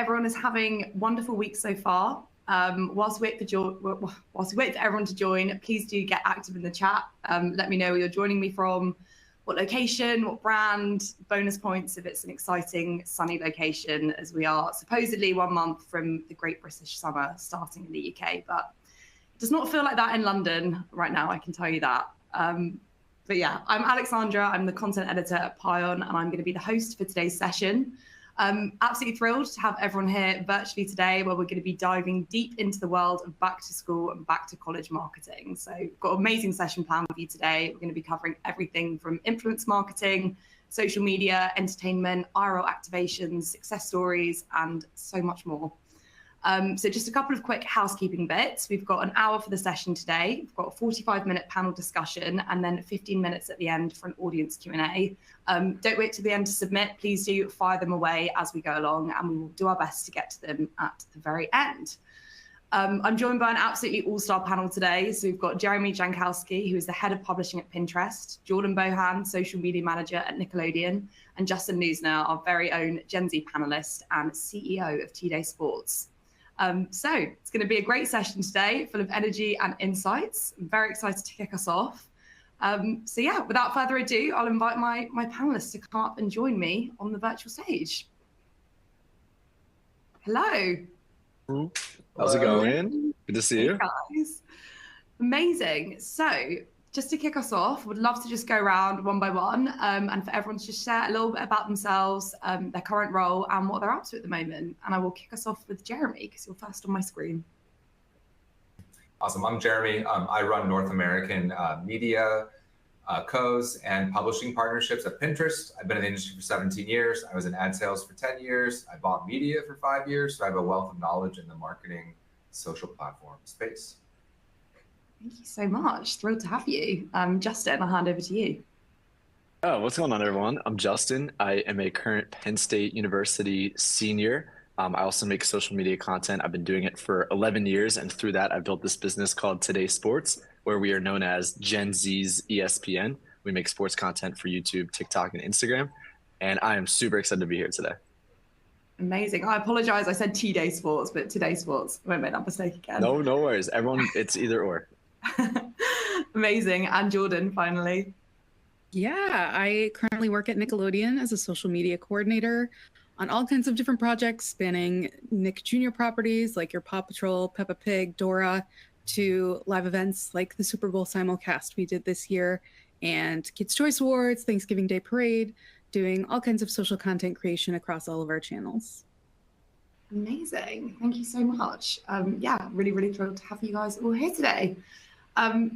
everyone is having wonderful weeks so far. Whilst we wait for everyone to join, please do get active in the chat. Let me know where you're joining me from, what location, what brand, bonus points if it's an exciting sunny location, as we are supposedly 1 month from the Great British Summer starting in the UK, but it does not feel like that in London right now, I can tell you that. But yeah, I'm Alexandra, I'm the content editor at Pion, and I'm going to be the host for today's session. Absolutely thrilled to have everyone here virtually today, where we're going to be diving deep into the world of back to school and back to college marketing. So we've got an amazing session planned for you today. We're going to be covering everything from influence marketing, social media, entertainment, IRL activations, success stories, and so much more. So just a couple of quick housekeeping bits. We've got an hour for the session today. We've got a 45-minute panel discussion and then 15 minutes at the end for an audience Q&A. Don't wait till the end to submit. Please do fire them away as we go along, and we will do our best to get to them at the very end. I'm joined by an absolutely all-star panel today. So we've got Jeremy Jankowski, who is the head of publishing at Pinterest, Jordan Bohan, social media manager at Nickelodeon, and Justin Neusner, our very own Gen Z panelist and CEO of T-Day Sports. So it's going to be a great session today, full of energy and insights. I'm very excited to kick us off. So yeah, without further ado, I'll invite my panelists to come up and join me on the virtual stage. Hello. How's it going? Good to see you. Hey guys. Amazing. So just to kick us off, would love to just go around one by one and for everyone to just share a little bit about themselves, their current role and what they're up to at the moment. And I will kick us off with Jeremy, because you're first on my screen. Awesome. I'm Jeremy. I run North American media, co's and publishing partnerships at Pinterest. I've been in the industry for 17 years. I was in ad sales for 10 years. I bought media for 5 years. So I have a wealth of knowledge in the marketing social platform space. Thank you so much. Thrilled to have you. Justin, I'll hand over to you. Oh, what's going on, everyone? I'm Justin. I am a current Penn State University senior. I also make social media content. I've been doing it for 11 years, and through that, I built this business called Today Sports, where we are known as Gen Z's ESPN. We make sports content for YouTube, TikTok, and Instagram, and I am super excited to be here today. Amazing. I apologize. I said T-Day Sports, but Today Sports. I won't make that mistake again. No worries. Everyone, it's either or. Amazing. And Jordan, finally. Yeah, I currently work at Nickelodeon as a social media coordinator on all kinds of different projects spanning Nick Jr. properties like your Paw Patrol, Peppa Pig, Dora, to live events like the Super Bowl simulcast we did this year, and Kids' Choice Awards, Thanksgiving Day Parade, doing all kinds of social content creation across all of our channels. Amazing. Thank you so much. Yeah, really thrilled to have you guys all here today.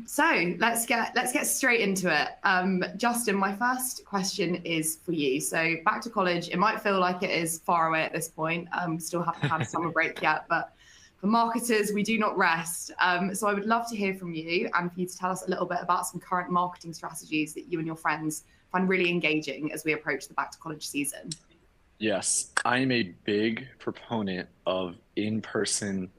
So let's get straight into it. Justin, my first question is for you. So back to college, it might feel like it is far away at this point. We still haven't had a summer break yet, but for marketers, we do not rest. So I would love to hear from you and for you to tell us a little bit about some current marketing strategies that you and your friends find really engaging as we approach the back to college season. Yes, I am a big proponent of in-person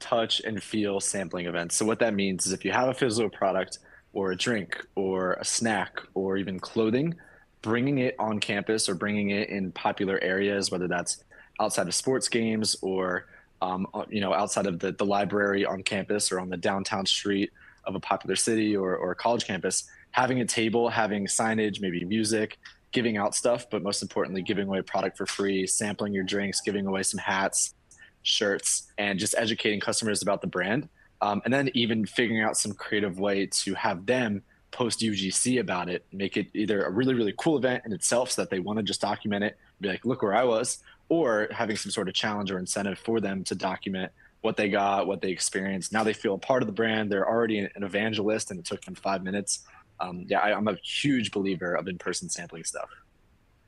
touch and feel sampling events. So what that means is if you have a physical product or a drink or a snack or even clothing, bringing it on campus or bringing it in popular areas, whether that's outside of sports games or outside of the library on campus or on the downtown street of a popular city or a college campus, having a table, having signage, maybe music, giving out stuff, but most importantly, giving away product for free, sampling your drinks, giving away some hats, shirts, and just educating customers about the brand. And then even figuring out some creative way to have them post UGC about it, make it either a really cool event in itself so that they want to just document it, be like, look where I was, or having some sort of challenge or incentive for them to document what they got, what they experienced. Now they feel a part of the brand. They're already an evangelist and it took them 5 minutes. I'm a huge believer of in-person sampling stuff.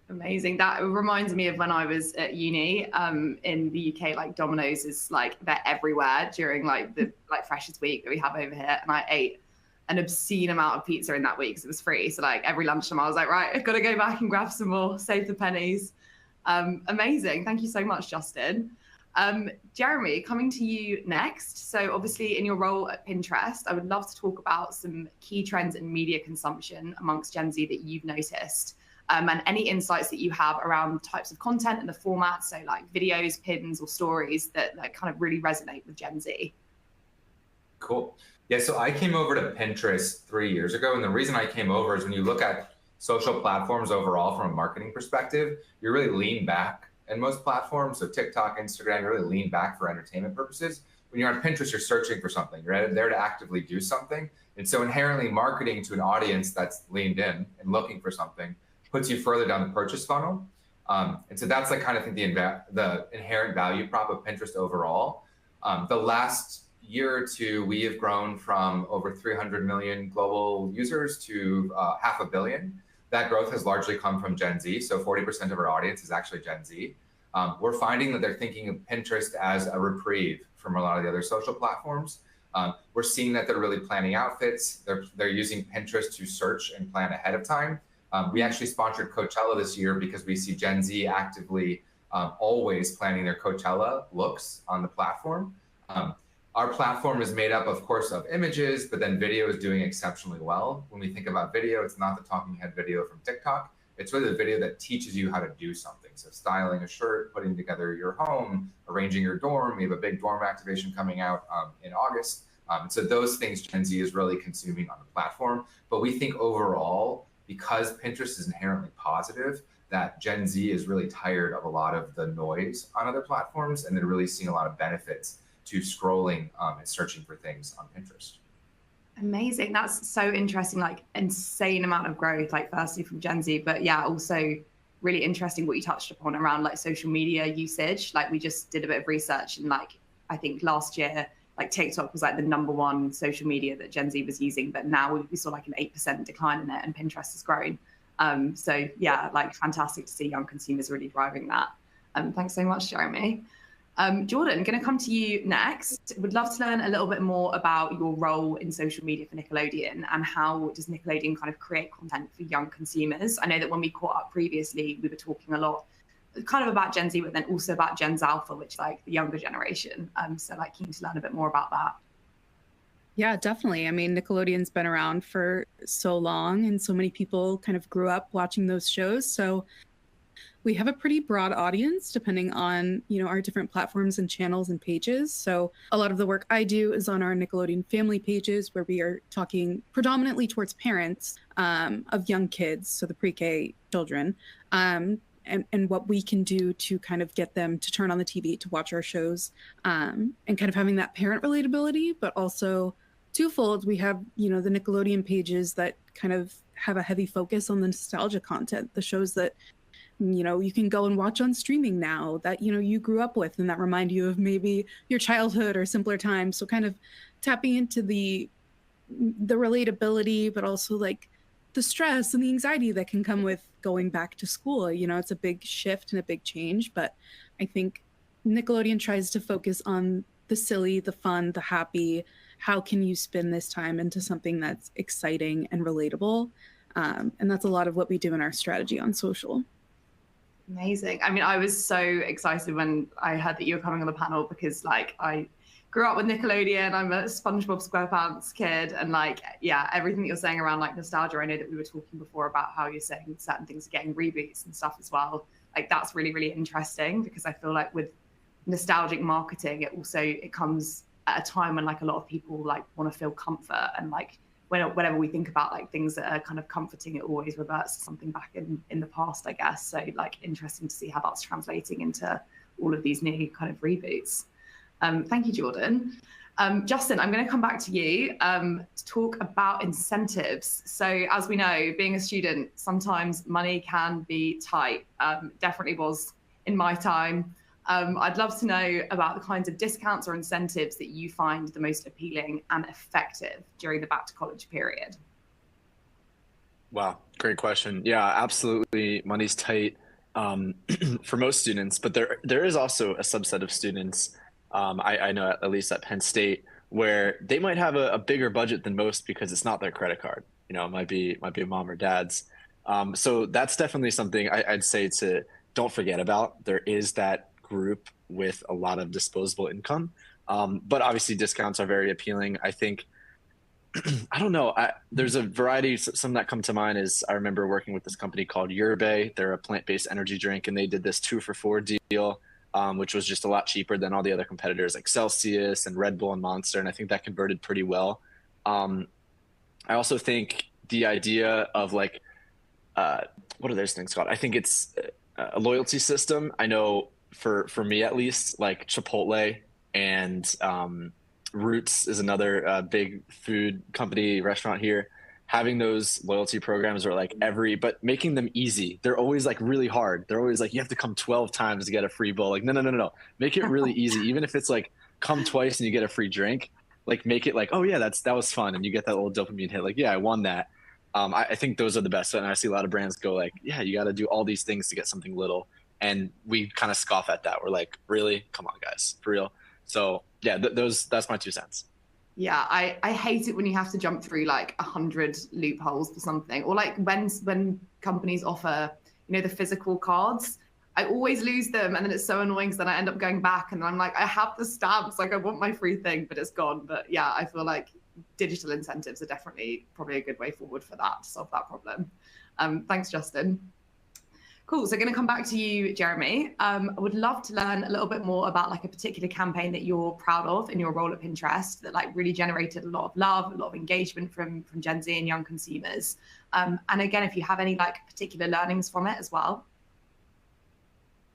Amazing. That reminds me of when I was at uni in the UK, like Domino's is like, they're everywhere during like the Freshers Week that we have over here. And I ate an obscene amount of pizza in that week because it was free. So like every lunchtime I was like, right, I've got to go back and grab some more, save the pennies. Amazing. Thank you so much, Justin. Jeremy, coming to you next. So obviously in your role at Pinterest, I would love to talk about some key trends in media consumption amongst Gen Z that you've noticed. and any insights that you have around types of content and the format, so like videos, pins, or stories that kind of really resonate with Gen Z. Cool. Yeah, so I came over to Pinterest 3 years ago, and the reason I came over is when you look at social platforms overall from a marketing perspective, you really lean back in most platforms. So TikTok, Instagram, you really lean back for entertainment purposes. When you're on Pinterest, you're searching for something. You're there to actively do something. And so inherently marketing to an audience that's leaned in and looking for something puts you further down the purchase funnel. And so that's like kind of think the inherent value prop of Pinterest overall. The last year or two, we have grown from over 300 million global users to 500 million. That growth has largely come from Gen Z. So 40% of our audience is actually Gen Z. We're finding that they're thinking of Pinterest as a reprieve from a lot of the other social platforms. We're seeing that they're really planning outfits. They're using Pinterest to search and plan ahead of time. We actually sponsored Coachella this year because we see Gen Z actively always planning their Coachella looks on the platform. Our platform is made up, of course, of images, but then video is doing exceptionally well. When we think about video, it's not the talking head video from TikTok. It's really the video that teaches you how to do something. So styling a shirt, putting together your home, arranging your dorm. We have a big dorm activation coming out in August. So those things Gen Z is really consuming on the platform. But we think overall, because Pinterest is inherently positive, that Gen Z is really tired of a lot of the noise on other platforms, and they're really seeing a lot of benefits to scrolling and searching for things on Pinterest. Amazing. That's so interesting, like insane amount of growth, like firstly from Gen Z, but yeah, also really interesting what you touched upon around like social media usage. Like we just did a bit of research, and like I think last year, like TikTok was like the #1 social media that Gen Z was using, but now we saw like an 8% decline in it, and Pinterest has grown. So yeah, like fantastic to see young consumers really driving that. Thanks so much, Jeremy. Jordan, going to come to you next. Would love to learn a little bit more about your role in social media for Nickelodeon, and how does Nickelodeon kind of create content for young consumers? I know that when we caught up previously, we were talking a lot kind of about Gen Z, but then also about Gen Alpha, which is like the younger generation. So like keen to learn a bit more about that. Yeah, definitely. I mean, Nickelodeon's been around for so long, and so many people kind of grew up watching those shows. So we have a pretty broad audience depending on, our different platforms and channels and pages. So a lot of the work I do is on our Nickelodeon family pages, where we are talking predominantly towards parents of young kids, so the pre-K children, and what we can do to kind of get them to turn on the TV to watch our shows, and kind of having that parent relatability, but also twofold. We have, the Nickelodeon pages that kind of have a heavy focus on the nostalgia content, the shows that you can go and watch on streaming now that, you grew up with, and that remind you of maybe your childhood or simpler times. So kind of tapping into the relatability, but also like the stress and the anxiety that can come with going back to school. It's a big shift and a big change, but I think Nickelodeon tries to focus on the silly, the fun, the happy. How can you spin this time into something that's exciting and relatable? And that's a lot of what we do in our strategy on social. Amazing. I mean, I was so excited when I heard that you were coming on the panel, because like I grew up with Nickelodeon. I'm a SpongeBob SquarePants kid, and like, yeah, everything that you're saying around like nostalgia. I know that we were talking before about how you're saying certain things are getting reboots and stuff as well. Like that's really, really interesting, because I feel like with nostalgic marketing, it comes at a time when like a lot of people like want to feel comfort, and like whenever we think about like things that are kind of comforting, it always reverts to something back in the past, I guess. So like interesting to see how that's translating into all of these new kind of reboots. Thank you, Jordan. Justin, I'm going to come back to you to talk about incentives. So as we know, being a student, sometimes money can be tight. Definitely was in my time. I'd love to know about the kinds of discounts or incentives that you find the most appealing and effective during the back to college period. Wow, great question. Yeah, absolutely. Money's tight for most students, but there is also a subset of students, I know at least at Penn State, where they might have a bigger budget than most because it's not their credit card. It might be a mom or dad's. So that's definitely something I'd say to don't forget about. There is that group with a lot of disposable income, but obviously discounts are very appealing. I think I don't know. There's a variety. Some that come to mind is I remember working with this company called Yerbe. They're a plant-based energy drink, and they did this 2 for $4 deal, which was just a lot cheaper than all the other competitors like Celsius and Red Bull and Monster. And I think that converted pretty well. I also think the idea of like, what are those things called? I think it's a loyalty system. I know for me at least, like Chipotle and Roots is another big food company restaurant here. Having those loyalty programs are like but making them easy. They're always like really hard. They're always like, you have to come 12 times to get a free bowl. Like, no. Make it really easy. Even if it's like come twice and you get a free drink, like make it like, oh yeah, that was fun. And you get that little dopamine hit. Like, yeah, I won that. I think those are the best. And I see a lot of brands go like, yeah, you got to do all these things to get something little. And we kind of scoff at that. We're like, really? Come on, guys, for real. So yeah, that's my 2 cents. Yeah, I hate it when you have to jump through like 100 loopholes for something, or like when companies offer, the physical cards. I always lose them, and then it's so annoying because then I end up going back and I'm like, I have the stamps, like I want my free thing, but it's gone. But yeah, I feel like digital incentives are definitely probably a good way forward for that, to solve that problem. Thanks, Justin. Cool. So going to come back to you, Jeremy. I would love to learn a little bit more about like a particular campaign that you're proud of in your role at Pinterest that like really generated a lot of love, a lot of engagement from Gen Z and young consumers. And again, if you have any like particular learnings from it as well.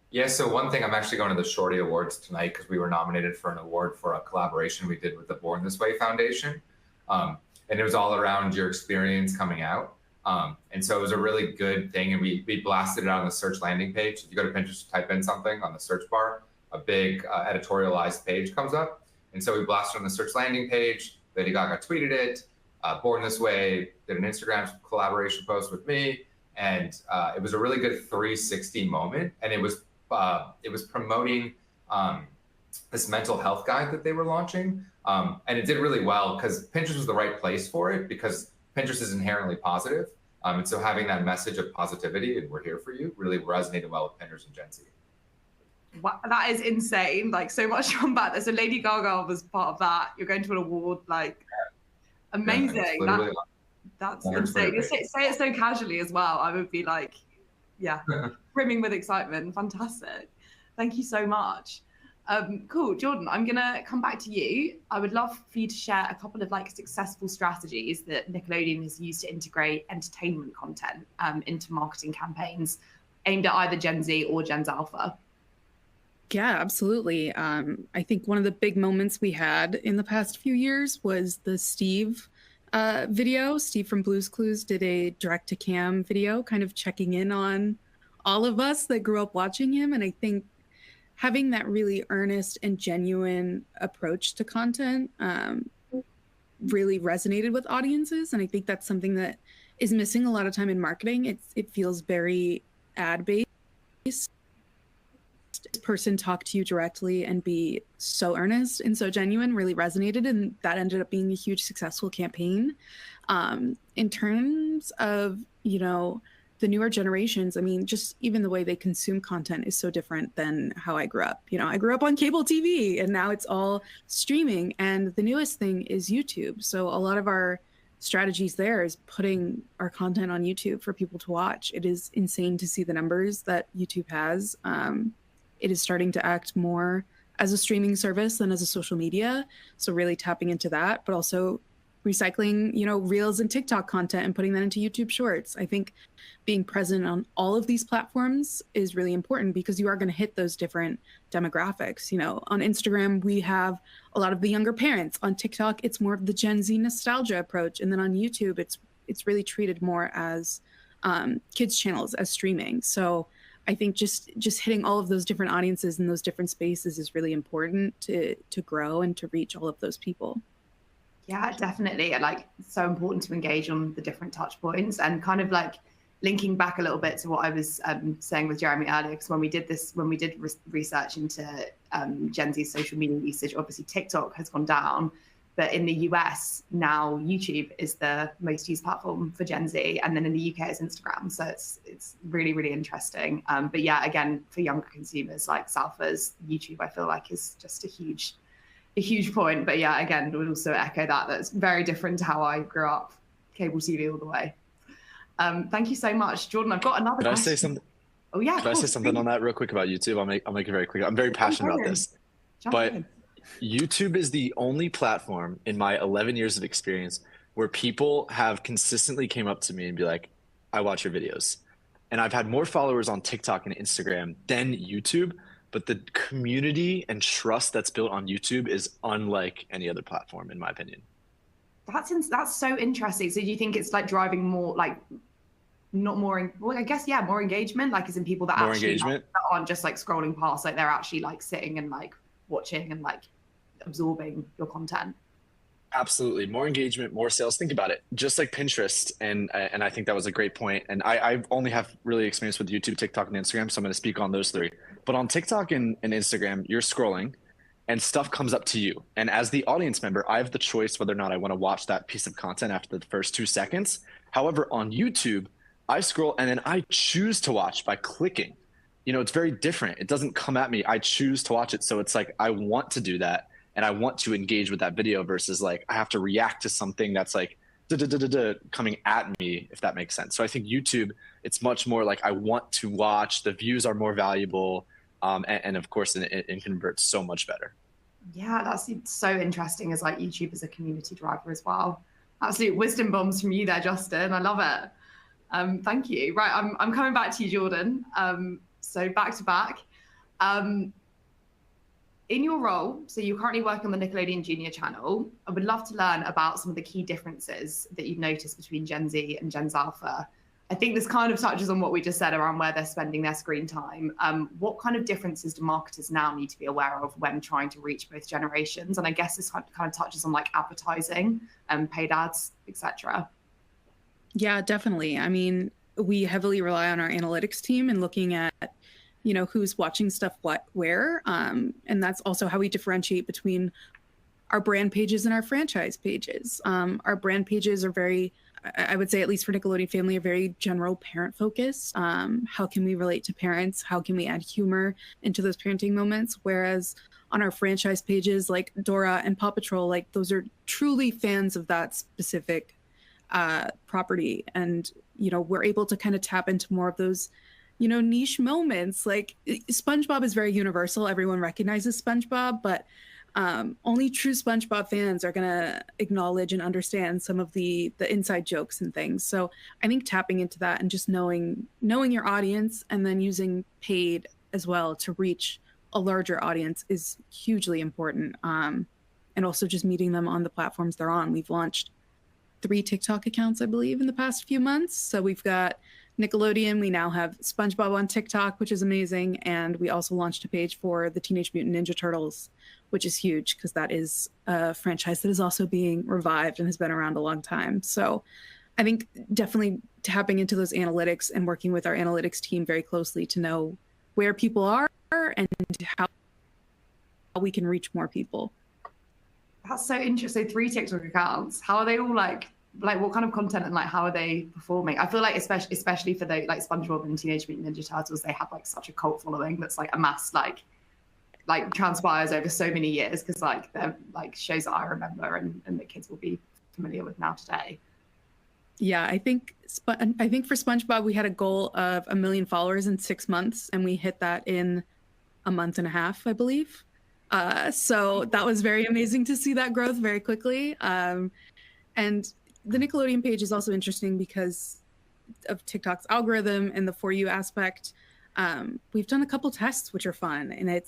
Yeah, so one thing, I'm actually going to the Shorty Awards tonight because we were nominated for an award for a collaboration we did with the Born This Way Foundation. And it was all around your experience coming out. And so it was a really good thing. And we blasted it out on the search landing page. If you go to Pinterest, type in something on the search bar, a big editorialized page comes up. And so we blasted on the search landing page. Lady Gaga tweeted it. Born This Way did an Instagram collaboration post with me. And it was a really good 360 moment. And it was promoting this mental health guide that they were launching. And it did really well because Pinterest was the right place for it because Pinterest is inherently positive. And so having that message of positivity and we're here for you really resonated well with Pinterest and Gen Z. Wow, that is insane. Like so much fun back there. So Lady Gaga was part of that. You're going to an award, like amazing. Yeah, that's insane. You say it so casually as well. I would be like, yeah, brimming with excitement. Fantastic. Thank you so much. Cool, Jordan, I'm gonna come back to you. I would love for you to share a couple of like successful strategies that Nickelodeon has used to integrate entertainment content into marketing campaigns aimed at either Gen Z or Gen Alpha. Yeah, absolutely. I think one of the big moments we had in the past few years was the Steve video. Steve from Blue's Clues did a direct-to-cam video kind of checking in on all of us that grew up watching him. And I think having that really earnest and genuine approach to content really resonated with audiences. And I think that's something that is missing a lot of time in marketing. It feels very ad-based. This person talk to you directly and be so earnest and so genuine really resonated, and that ended up being a huge successful campaign. In terms of, the newer generations, I mean, just even the way they consume content is so different than how I grew up. I grew up on cable TV and now it's all streaming. And the newest thing is YouTube. So a lot of our strategies there is putting our content on YouTube for people to watch. It is insane to see the numbers that YouTube has. It is starting to act more as a streaming service than as a social media. So really tapping into that, but also recycling, Reels and TikTok content and putting that into YouTube Shorts. I think being present on all of these platforms is really important because you are going to hit those different demographics. On Instagram, we have a lot of the younger parents. On TikTok, it's more of the Gen Z nostalgia approach. And then on YouTube, it's really treated more as kids channels, as streaming. So I think just hitting all of those different audiences in those different spaces is really important to grow and to reach all of those people. Yeah, definitely. It's so important to engage on the different touch points and kind of like linking back a little bit to what I was saying with Jeremy earlier, because when we did research into Gen Z social media usage, obviously TikTok has gone down, but in the US now YouTube is the most used platform for Gen Z, and then in the UK it's Instagram. So it's really, really interesting. But yeah, again, for younger consumers like Salfas, YouTube I feel like is just a huge a huge point. But yeah, again, would also echo that. That's very different to how I grew up, cable TV all the way. Thank you so much, Jordan. I've got another Could I question. say something? Oh yeah. Could I say something on that real quick about YouTube? I'll make it very quick. I'm very passionate about this. But YouTube is the only platform in my 11 years of experience where people have consistently came up to me and be like, I watch your videos. And I've had more followers on TikTok and Instagram than YouTube, but the community and trust that's built on YouTube is unlike any other platform, in my opinion. That's so interesting. So do you think it's like driving more, like, not more, well, I guess, yeah, more engagement, like as in people that more actually engagement that aren't just like scrolling past, like they're actually like sitting and like watching and like absorbing your content? Absolutely. More engagement, more sales. Think about it. Just like Pinterest. And I think that was a great point. And I only have really experience with YouTube, TikTok, and Instagram. So I'm going to speak on those three. But on TikTok and Instagram, you're scrolling and stuff comes up to you. And as the audience member, I have the choice whether or not I want to watch that piece of content after the first 2 seconds. However, on YouTube, I scroll and then I choose to watch by clicking. You know, it's very different. It doesn't come at me. I choose to watch it. So it's like, I want to do that. And I want to engage with that video versus like, I have to react to something that's like coming at me, if that makes sense. So I think YouTube, it's much more like, I want to watch, the views are more valuable. And of course, it converts so much better. Yeah, that's so interesting as like YouTube as a community driver as well. Absolute wisdom bombs from you there, Justin. I love it. Thank you. Right, I'm coming back to you, Jordan. So back to back. In your role, so you currently work on the Nickelodeon Junior channel. I would love to learn about some of the key differences that you've noticed between Gen Z and Gen Alpha. I think this kind of touches on what we just said around where they're spending their screen time. What kind of differences do marketers now need to be aware of when trying to reach both generations? And I guess this kind of touches on like advertising and paid ads, etc. Yeah, definitely. I mean, we heavily rely on our analytics team and looking at, you know, who's watching stuff where. And that's also how we differentiate between our brand pages and our franchise pages. Our brand pages are very, I would say, at least for Nickelodeon Family, are very general parent focused. How can we relate to parents? How can we add humor into those parenting moments? Whereas on our franchise pages like Dora and Paw Patrol, like those are truly fans of that specific property. And, you know, we're able to kind of tap into more of those, you know, niche moments. Like SpongeBob is very universal. Everyone recognizes SpongeBob, but only true SpongeBob fans are going to acknowledge and understand some of the inside jokes and things. So I think tapping into that and just knowing your audience and then using paid as well to reach a larger audience is hugely important. And also just meeting them on the platforms they're on. We've launched 3 TikTok accounts, I believe, in the past few months. So we've got Nickelodeon. We now have SpongeBob on TikTok, which is amazing. And we also launched a page for the Teenage Mutant Ninja Turtles, which is huge because that is a franchise that is also being revived and has been around a long time. So I think definitely tapping into those analytics and working with our analytics team very closely to know where people are and how we can reach more people. That's so interesting. 3 TikTok accounts. How are they all like what kind of content and like how are they performing? I feel like especially for the like SpongeBob and Teenage Mutant Ninja Turtles, they have like such a cult following that's like amassed like transpires over so many years because like they're like shows that I remember and the kids will be familiar with now today. Yeah, I think for SpongeBob we had a goal of 1 million followers in 6 months and we hit that in a month and a half, I believe. So that was very amazing to see that growth very quickly. And the Nickelodeon page is also interesting because of TikTok's algorithm and the For You aspect. We've done a couple tests, which are fun. And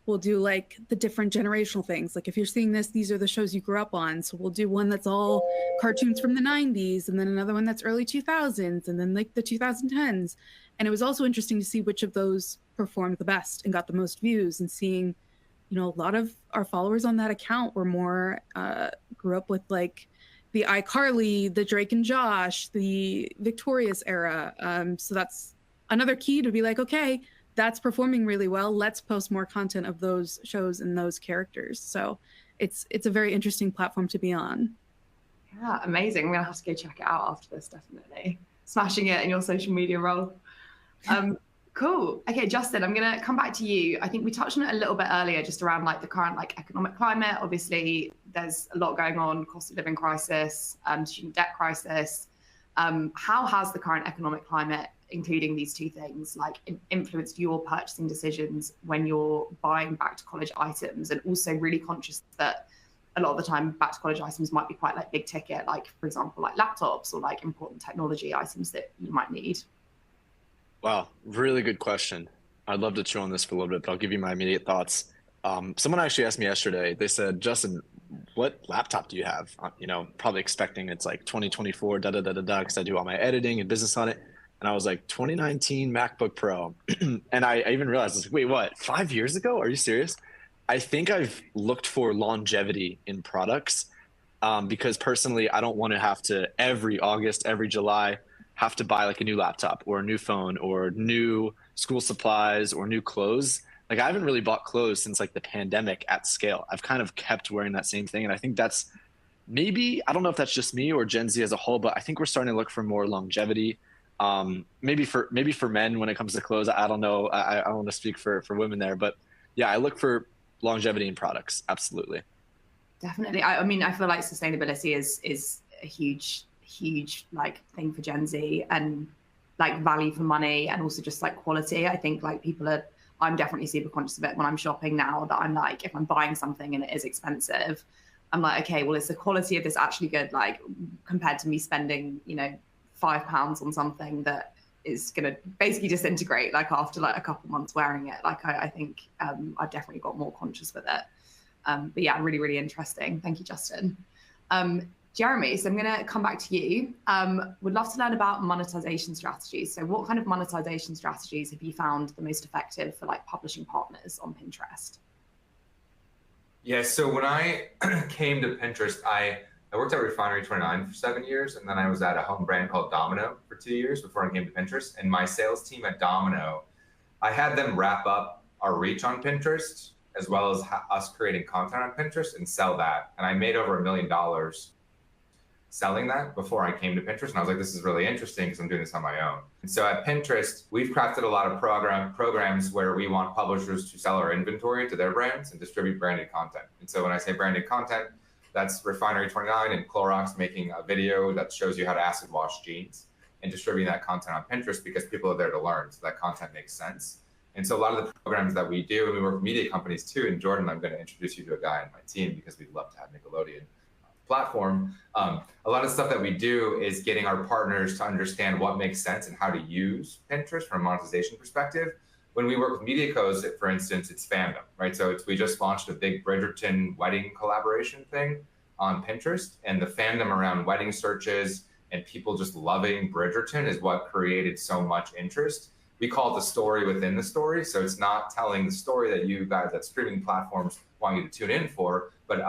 we'll do like the different generational things. Like if you're seeing this, these are the shows you grew up on. So we'll do one that's all cartoons from the 90s and then another one that's early 2000s and then like the 2010s. And it was also interesting to see which of those performed the best and got the most views and seeing, you know, a lot of our followers on that account were more, grew up with like the iCarly, the Drake and Josh, the Victorious era. So that's another key to be like, okay, that's performing really well. Let's post more content of those shows and those characters. So it's a very interesting platform to be on. Yeah, amazing. I'm gonna have to go check it out after this, definitely. Smashing it in your social media role. Cool. Okay, Justin, I'm going to come back to you. I think we touched on it a little bit earlier, just around like the current like economic climate. Obviously, there's a lot going on, cost of living crisis, student debt crisis. How has the current economic climate, including these two things, like influenced your purchasing decisions when you're buying back to college items, and also really conscious that a lot of the time back to college items might be quite like big ticket, like for example, like laptops or like important technology items that you might need? Wow, really good question. I'd love to chew on this for a little bit, but I'll give you my immediate thoughts. Someone actually asked me yesterday, they said, Justin, what laptop do you have? Probably expecting it's like 2024, because I do all my editing and business on it. And I was like, 2019 MacBook Pro. And I even realized, I was like, wait, what? 5 years ago? Are you serious? I think I've looked for longevity in products because personally, I don't want to have to every August, every July, have to buy like a new laptop or a new phone or new school supplies or new clothes. Like I haven't really bought clothes since like the pandemic at scale. I've kind of kept wearing that same thing. And I think that's maybe, I don't know if that's just me or Gen Z as a whole, but I think we're starting to look for more longevity. Maybe for men when it comes to clothes. I don't know. I don't want to speak for women there, but yeah, I look for longevity in products. Absolutely. Definitely. I mean, I feel like sustainability is a huge like thing for Gen Z, and like value for money, and also just like quality. I think like I'm definitely super conscious of it when I'm shopping now, that I'm like, if I'm buying something and it is expensive, I'm like, okay, well, is the quality of this actually good? Like compared to me spending, £5 on something that is going to basically disintegrate like after like a couple months wearing it. Like I think I've definitely got more conscious with it. But yeah, really, really interesting. Thank you, Justin. Jeremy, so I'm going to come back to you. Would love to learn about monetization strategies. So what kind of monetization strategies have you found the most effective for like publishing partners on Pinterest? Yeah, so when I came to Pinterest, I worked at Refinery29 for 7 years, and then I was at a home brand called Domino for 2 years before I came to Pinterest. And my sales team at Domino, I had them wrap up our reach on Pinterest, as well as us creating content on Pinterest and sell that. And I made over $1 million selling that before I came to Pinterest. And I was like, this is really interesting because I'm doing this on my own. And so at Pinterest, we've crafted a lot of programs where we want publishers to sell our inventory to their brands and distribute branded content. And so when I say branded content, that's Refinery29 and Clorox making a video that shows you how to acid wash jeans and distributing that content on Pinterest because people are there to learn. So that content makes sense. And so a lot of the programs that we do, and we work with media companies too, and Jordan, I'm going to introduce you to a guy on my team because we'd love to have Nickelodeon platform. A lot of stuff that we do is getting our partners to understand what makes sense and how to use Pinterest from a monetization perspective. When we work with media codes, for instance, it's fandom, right? So we just launched a big Bridgerton wedding collaboration thing on Pinterest, and the fandom around wedding searches and people just loving Bridgerton is what created so much interest. We call it the story within the story. So it's not telling the story that you guys, that streaming platforms want you to tune in for, but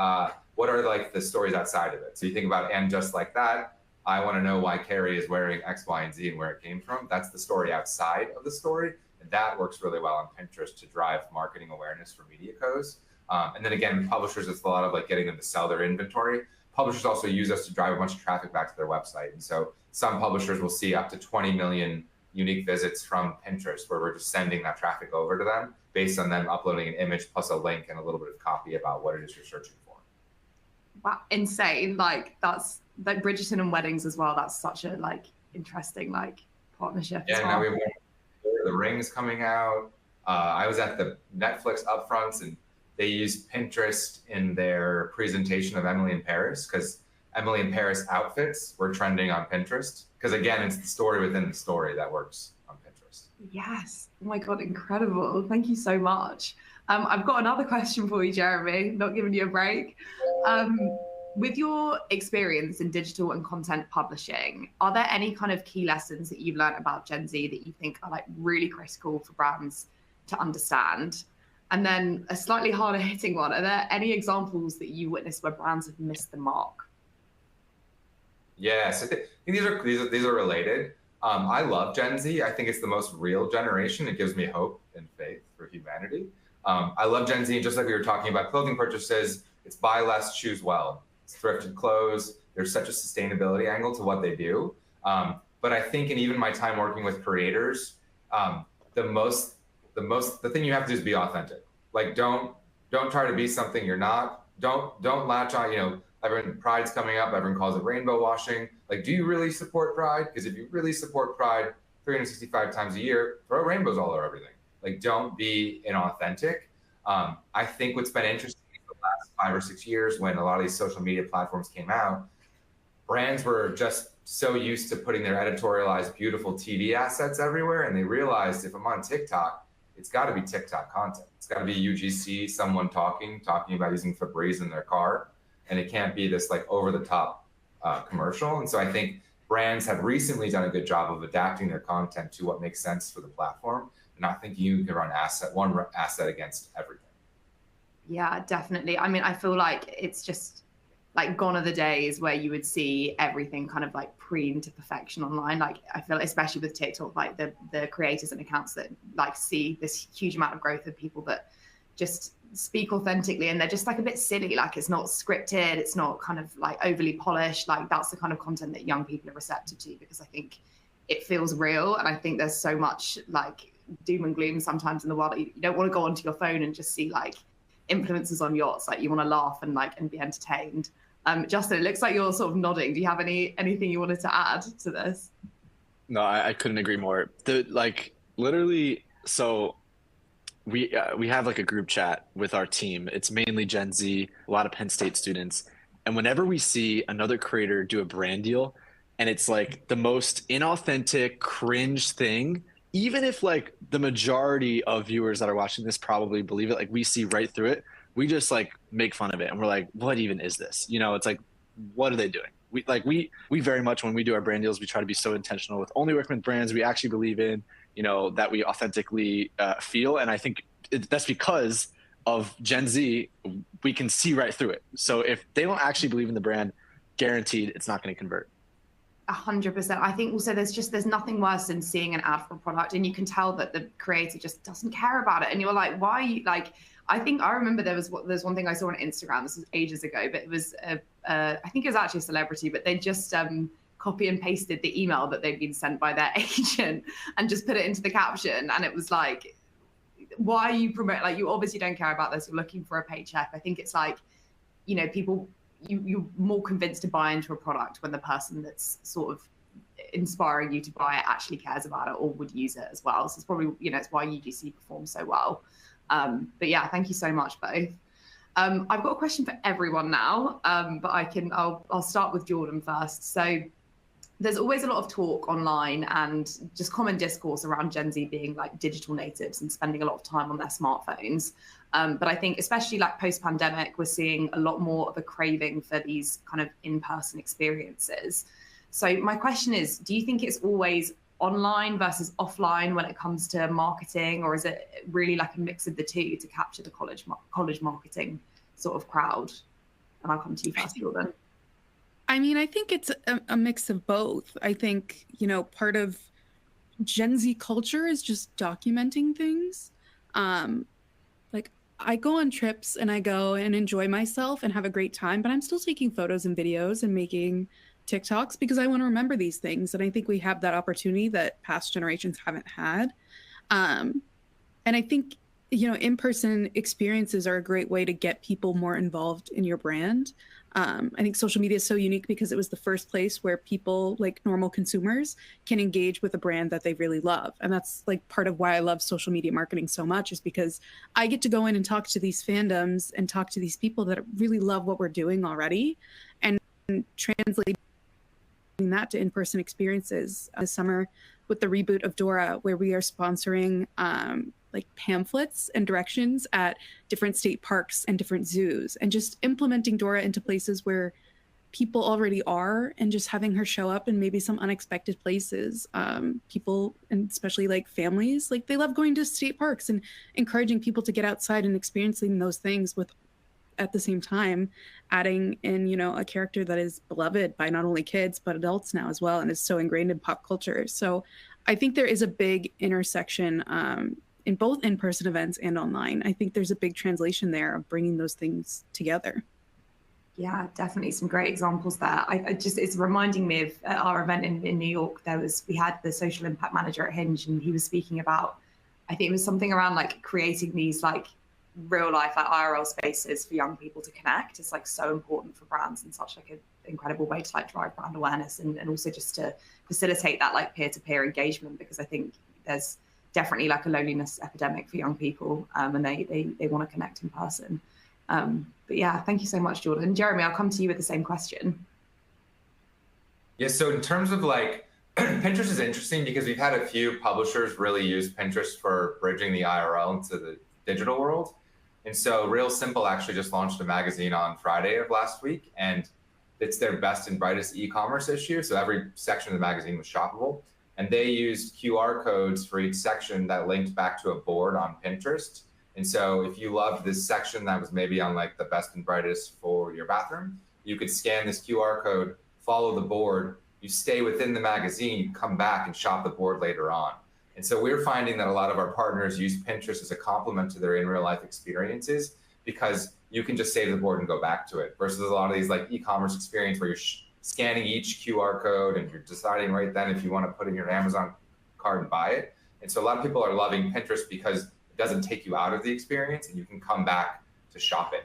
what are like the stories outside of it? So you think about, and just like that, I want to know why Carrie is wearing X, Y, and Z and where it came from. That's the story outside of the story. And that works really well on Pinterest to drive marketing awareness for media codes. And then again, publishers, it's a lot of like getting them to sell their inventory. Publishers also use us to drive a bunch of traffic back to their website. And so some publishers will see up to 20 million unique visits from Pinterest, where we're just sending that traffic over to them based on them uploading an image plus a link and a little bit of copy about what it is you're searching for. Wow, insane. Like that's like Bridgerton and weddings as well. That's such a like interesting like partnership. Yeah, as well. now we have The Rings coming out. I was at the Netflix upfronts and they used Pinterest in their presentation of Emily in Paris because Emily in Paris outfits were trending on Pinterest. Because again, it's the story within the story that works on Pinterest. Yes. Oh my God, incredible. Thank you so much. I've got another question for you, Jeremy, not giving you a break. With your experience in digital and content publishing, are there any kind of key lessons that you've learned about Gen Z that you think are like really critical for brands to understand? And then a slightly harder hitting one, are there any examples that you witnessed where brands have missed the mark? Yes, I think these are related. I love Gen Z. I think it's the most real generation. It gives me hope and faith for humanity. I love Gen Z, and just like we were talking about clothing purchases, it's buy less, choose well. It's thrifted clothes. There's such a sustainability angle to what they do. But I think in even my time working with creators, the thing you have to do is be authentic. Like don't try to be something you're not. Don't latch on, everyone, Pride's coming up, everyone calls it rainbow washing. Like, do you really support Pride? Because if you really support Pride 365 times a year, throw rainbows all over everything. Like, don't be inauthentic. I think what's been interesting the last 5 or 6 years when a lot of these social media platforms came out, brands were just so used to putting their editorialized, beautiful TV assets everywhere. And they realized if I'm on TikTok, it's got to be TikTok content. It's got to be UGC, someone talking about using Febreze in their car. And it can't be this like over the top commercial. And so I think brands have recently done a good job of adapting their content to what makes sense for the platform, and not thinking you can run one asset against everything. Yeah, definitely. I mean, I feel like it's just like gone are the days where you would see everything kind of like preened to perfection online. Like I feel, especially with TikTok, like the creators and accounts that like see this huge amount of growth of people that just speak authentically, and they're just like a bit silly. Like it's not scripted, it's not kind of like overly polished. Like that's the kind of content that young people are receptive to, because I think it feels real. And I think there's so much like doom and gloom sometimes in the world that you don't want to go onto your phone and just see like influencers on yachts. Like you want to laugh and be entertained. Justin, it looks like you're sort of nodding. Do you have anything you wanted to add to this? No, I couldn't agree more. Literally, so we have like a group chat with our team. It's mainly Gen Z, a lot of Penn State students. And whenever we see another creator do a brand deal and it's like the most inauthentic, cringe thing, even if like the majority of viewers that are watching this probably believe it, like we see right through it, we just like make fun of it. And we're like, what even is this? It's like, what are they doing? We very much, when we do our brand deals, we try to be so intentional with only working with brands we actually believe in, that we authentically feel. And I think that's because of Gen Z, we can see right through it. So if they don't actually believe in the brand, guaranteed it's not going to convert. 100%. I think also there's nothing worse than seeing an ad for a product and you can tell that the creator just doesn't care about it. And you're like, why are you like, I think I remember there's one thing I saw on Instagram, this was ages ago, but it was, I think it was actually a celebrity, but they just copy and pasted the email that they'd been sent by their agent and just put it into the caption. And it was like, why are you promoting, like you obviously don't care about this, you're looking for a paycheck. I think it's like, people, you're more convinced to buy into a product when the person that's sort of inspiring you to buy it actually cares about it or would use it as well. So it's probably, it's why UGC performs so well. But yeah, thank you so much both. I've got a question for everyone now, but I'll start with Jordan first. So there's always a lot of talk online and just common discourse around Gen Z being like digital natives and spending a lot of time on their smartphones. But I think especially like post-pandemic, we're seeing a lot more of a craving for these kind of in-person experiences. So my question is, do you think it's always online versus offline when it comes to marketing, or is it really like a mix of the two to capture the college marketing sort of crowd? And I'll come to you first, Jordan. I mean, I think it's a mix of both. I think, part of Gen Z culture is just documenting things. Like I go on trips and I go and enjoy myself and have a great time, but I'm still taking photos and videos and making TikToks because I want to remember these things. And I think we have that opportunity that past generations haven't had. And I think, in-person experiences are a great way to get people more involved in your brand. I think social media is so unique because it was the first place where people, like normal consumers, can engage with a brand that they really love. And that's like part of why I love social media marketing so much, is because I get to go in and talk to these fandoms and talk to these people that really love what we're doing already and translate that to in-person experiences. This summer with the reboot of Dora, where we are sponsoring like pamphlets and directions at different state parks and different zoos, and just implementing Dora into places where people already are and just having her show up in maybe some unexpected places. People, and especially like families, like they love going to state parks, and encouraging people to get outside and experiencing those things with, at the same time, adding in, a character that is beloved by not only kids, but adults now as well, and is so ingrained in pop culture. So I think there is a big intersection in both in-person events and online. I think there's a big translation there of bringing those things together. Yeah, definitely some great examples there. It's reminding me of our event in New York. We had the social impact manager at Hinge, and he was speaking about I think it was something around like creating these like real life, like IRL spaces for young people to connect. It's like so important for brands and such like an incredible way to like drive brand awareness and also just to facilitate that like peer-to-peer engagement, because I think there's definitely like a loneliness epidemic for young people, and they want to connect in person. But yeah, thank you so much, Jordan. Jeremy, I'll come to you with the same question. Yeah, so in terms of like, Pinterest is interesting because we've had a few publishers really use Pinterest for bridging the IRL into the digital world. And so Real Simple actually just launched a magazine on Friday of last week, and it's their best and brightest e-commerce issue. So every section of the magazine was shoppable. And they used QR codes for each section that linked back to a board on Pinterest. And so if you loved this section that was maybe on like the best and brightest for your bathroom, you could scan this QR code, follow the board, you stay within the magazine, you come back and shop the board later on. And so we're finding that a lot of our partners use Pinterest as a complement to their in real life experiences, because you can just save the board and go back to it, versus a lot of these like e-commerce experience where you're scanning each QR code and you're deciding right then if you want to put in your Amazon cart and buy it. And so a lot of people are loving Pinterest because it doesn't take you out of the experience and you can come back to shop it.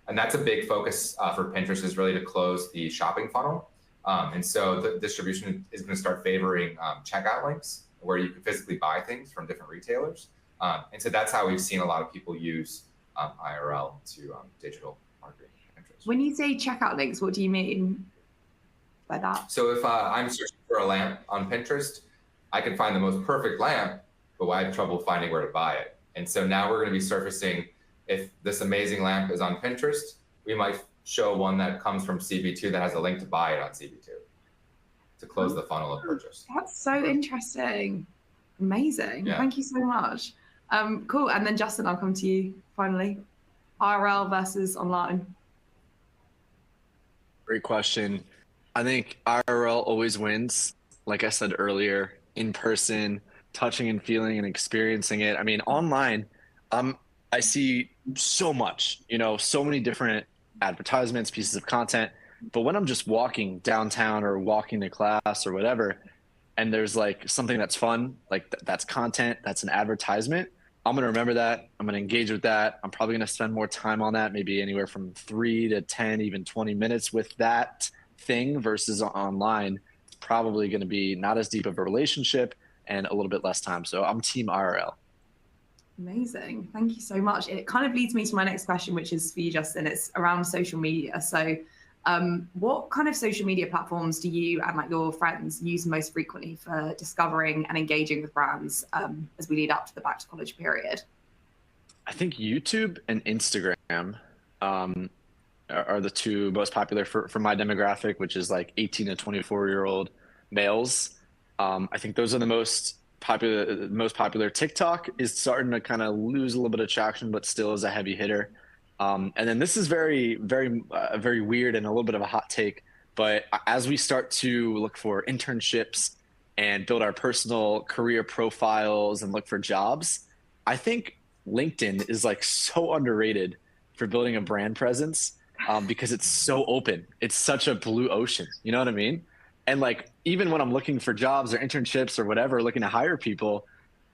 And that's a big focus for Pinterest, is really to close the shopping funnel. And so the distribution is going to start favoring checkout links where you can physically buy things from different retailers. And so that's how we've seen a lot of people use IRL to digital marketing. Pinterest. When you say checkout links, what do you mean by that? So if I'm searching for a lamp on Pinterest, I can find the most perfect lamp, but I have trouble finding where to buy it. And so now we're going to be surfacing, if this amazing lamp is on Pinterest, we might show one that comes from CB2 that has a link to buy it on CB2 to close the funnel of purchase. That's so interesting. Amazing. Yeah. Thank you so much. Cool. And then Justin, I'll come to you finally. IRL versus online. Great question. I think IRL always wins. Like I said earlier, in person, touching and feeling and experiencing it. I mean, online, I see so much, so many different advertisements, pieces of content. But when I'm just walking downtown or walking to class or whatever, and there's like something that's fun, like that's content, that's an advertisement, I'm going to remember that. I'm going to engage with that. I'm probably going to spend more time on that, maybe anywhere from 3 to 10, even 20 minutes with that thing, versus online. It's probably going to be not as deep of a relationship and a little bit less time. So I'm team IRL. Amazing. Thank you so much. It kind of leads me to my next question, which is for you, Justin. It's around social media. So what kind of social media platforms do you and like your friends use most frequently for discovering and engaging with brands as we lead up to the back to college period? I think YouTube and Instagram are the two most popular for my demographic, which is like 18 to 24-year-old males. I think those are the most popular. TikTok is starting to kind of lose a little bit of traction, but still is a heavy hitter. And then this is very, very, very weird and a little bit of a hot take. But as we start to look for internships and build our personal career profiles and look for jobs, I think LinkedIn is like so underrated for building a brand presence because it's so open. It's such a blue ocean. You know what I mean? And like, even when I'm looking for jobs or internships or whatever, looking to hire people,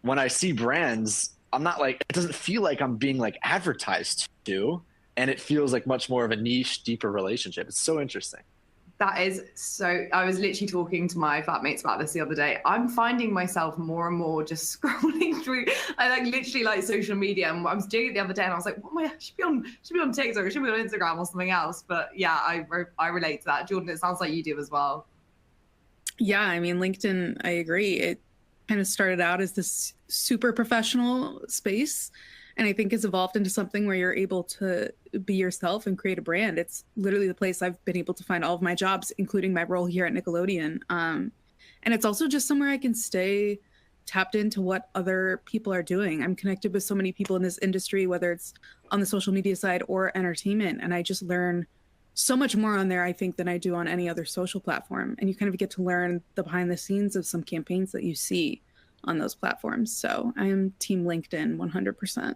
when I see brands, I'm not like, it doesn't feel like I'm being like advertised to, and it feels like much more of a niche, deeper relationship. It's so interesting. That is so, I was literally talking to my flatmates about this the other day. I'm finding myself more and more just scrolling through, I like literally like social media, and I was doing it the other day and I was like, what am I, should be on TikTok, or should be on Instagram or something else. But yeah, I relate to that. Jordan, it sounds like you do as well. Yeah, I mean, LinkedIn, I agree. It kind of started out as this super professional space, and I think it's evolved into something where you're able to be yourself and create a brand. It's literally the place I've been able to find all of my jobs, including my role here at Nickelodeon. And it's also just somewhere I can stay tapped into what other people are doing. I'm connected with so many people in this industry, whether it's on the social media side or entertainment, and I just learn so much more on there, I think, than I do on any other social platform. And you kind of get to learn the behind the scenes of some campaigns that you see on those platforms. So I am team LinkedIn 100%.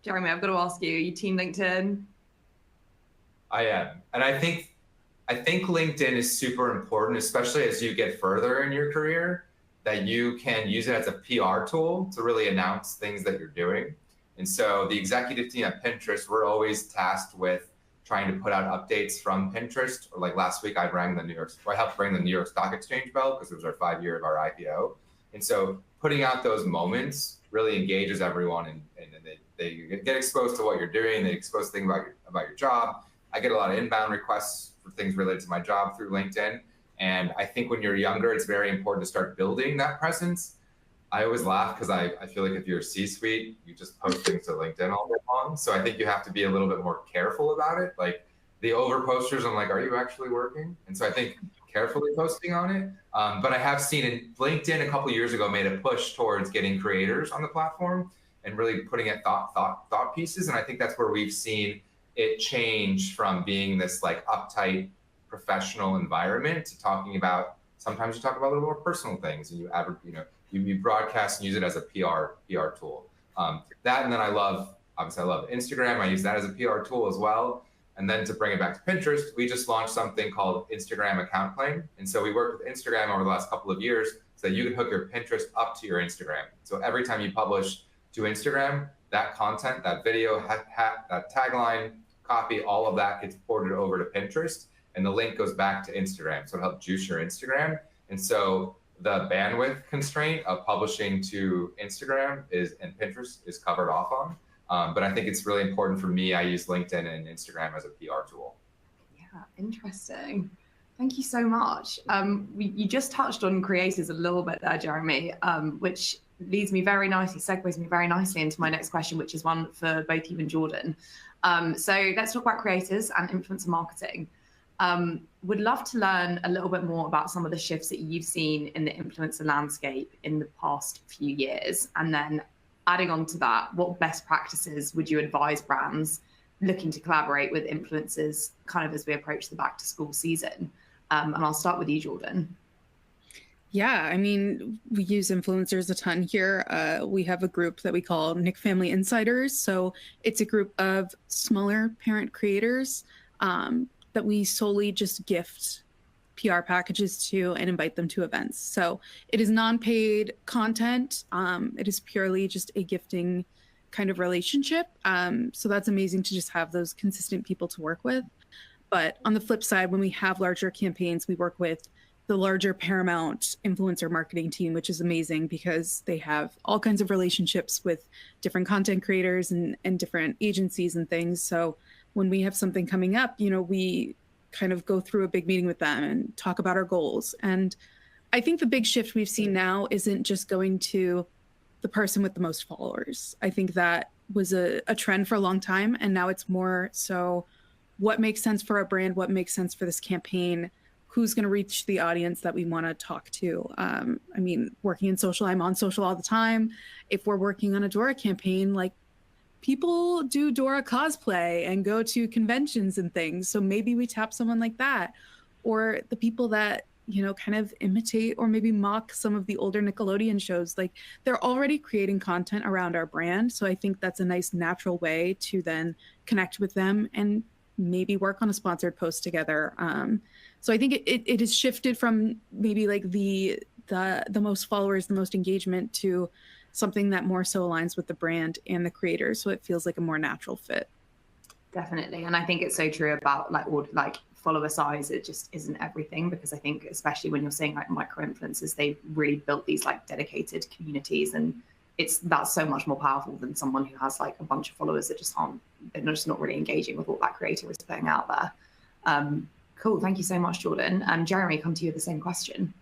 Jeremy, I've got to ask you, are you team LinkedIn? I am. And I think LinkedIn is super important, especially as you get further in your career, that you can use it as a PR tool to really announce things that you're doing. And so the executive team at Pinterest, we're always tasked with trying to put out updates from Pinterest. Or like last week, I helped ring the New York Stock Exchange bell because it was our 5-year of our IPO. And so putting out those moments really engages everyone, and they get exposed to what you're doing. They expose to things about your job. I get a lot of inbound requests for things related to my job through LinkedIn. And I think when you're younger, it's very important to start building that presence. I always laugh because I feel like if you're a C-suite, you just post things to LinkedIn all day long. So I think you have to be a little bit more careful about it. Like the over posters, I'm like, are you actually working? And so I think carefully posting on it. But I have seen in LinkedIn a couple of years ago made a push towards getting creators on the platform and really putting in thought pieces. And I think that's where we've seen it change from being this like uptight professional environment to talking about, sometimes you talk about a little more personal things, and you broadcast and use it as a PR tool. That, and then I love Instagram. I use that as a PR tool as well. And then to bring it back to Pinterest, we just launched something called Instagram Account Claim. And so we worked with Instagram over the last couple of years so that you can hook your Pinterest up to your Instagram. So every time you publish to Instagram, that content, that video, that tagline, copy, all of that gets ported over to Pinterest, and the link goes back to Instagram. So it'll help juice your Instagram. And so the bandwidth constraint of publishing to Instagram and Pinterest is covered off on. But I think it's really important for me. I use LinkedIn and Instagram as a PR tool. Yeah, interesting. Thank you so much. You just touched on creators a little bit there, Jeremy, which segues me very nicely into my next question, which is one for both you and Jordan. So let's talk about creators and influencer marketing. Would love to learn a little bit more about some of the shifts that you've seen in the influencer landscape in the past few years. And then adding on to that, what best practices would you advise brands looking to collaborate with influencers kind of as we approach the back to school season? And I'll start with you, Jordan. Yeah, I mean, we use influencers a ton here. We have a group that we call Nick Family Insiders. So it's a group of smaller parent creators that we solely just gift PR packages to and invite them to events. So it is non-paid content. It is purely just a gifting kind of relationship. So that's amazing to just have those consistent people to work with. But on the flip side, when we have larger campaigns, we work with the larger Paramount influencer marketing team, which is amazing because they have all kinds of relationships with different content creators and different agencies and things. So when we have something coming up, we kind of go through a big meeting with them and talk about our goals. And I think the big shift we've seen now isn't just going to the person with the most followers. I think that was a trend for a long time. And now it's more so what makes sense for our brand, what makes sense for this campaign, who's going to reach the audience that we want to talk to. I mean, working in social, I'm on social all the time. If we're working on a Dora campaign, like people do Dora cosplay and go to conventions and things. So maybe we tap someone like that, or the people that, kind of imitate or maybe mock some of the older Nickelodeon shows. Like they're already creating content around our brand. So I think that's a nice natural way to then connect with them and maybe work on a sponsored post together. So I think it has shifted from maybe like the most followers, the most engagement to something that more so aligns with the brand and the creators. So it feels like a more natural fit. Definitely. And I think it's so true about like follower size. It just isn't everything, because I think especially when you're saying like micro influencers, they've really built these like dedicated communities, and that's so much more powerful than someone who has like a bunch of followers that they're just not really engaging with what that creator is putting out there. Cool. Thank you so much, Jordan. Jeremy, come to you with the same question.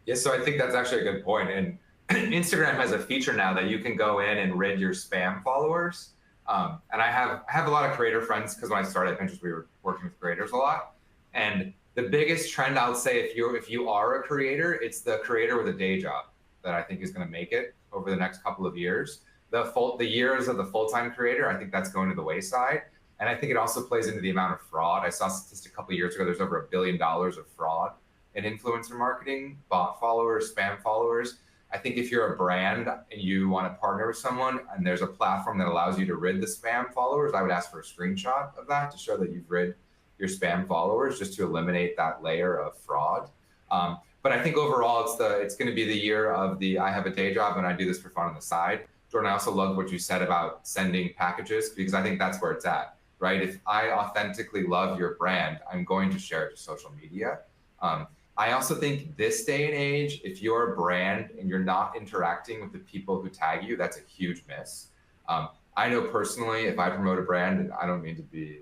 Yes, so I think that's actually a good point. And Instagram has a feature now that you can go in and rid your spam followers. And I have a lot of creator friends, because when I started at Pinterest, we were working with creators a lot. And the biggest trend I would say, if you are a creator, it's the creator with a day job that I think is going to make it over the next couple of years. The years of the full-time creator, I think that's going to the wayside. And I think it also plays into the amount of fraud. I saw a statistic a couple of years ago, there's over $1 billion of fraud in influencer marketing, bot followers, spam followers. I think if you're a brand and you want to partner with someone and there's a platform that allows you to rid the spam followers, I would ask for a screenshot of that to show that you've rid your spam followers, just to eliminate that layer of fraud. But But I think overall, it's going to be the year of the I have a day job and I do this for fun on the side. Jordan, I also love what you said about sending packages, because I think that's where it's at, right? If I authentically love your brand, I'm going to share it to social media. I also think this day and age, if you're a brand and you're not interacting with the people who tag you, that's a huge miss. I know personally, if I promote a brand, and I don't mean to be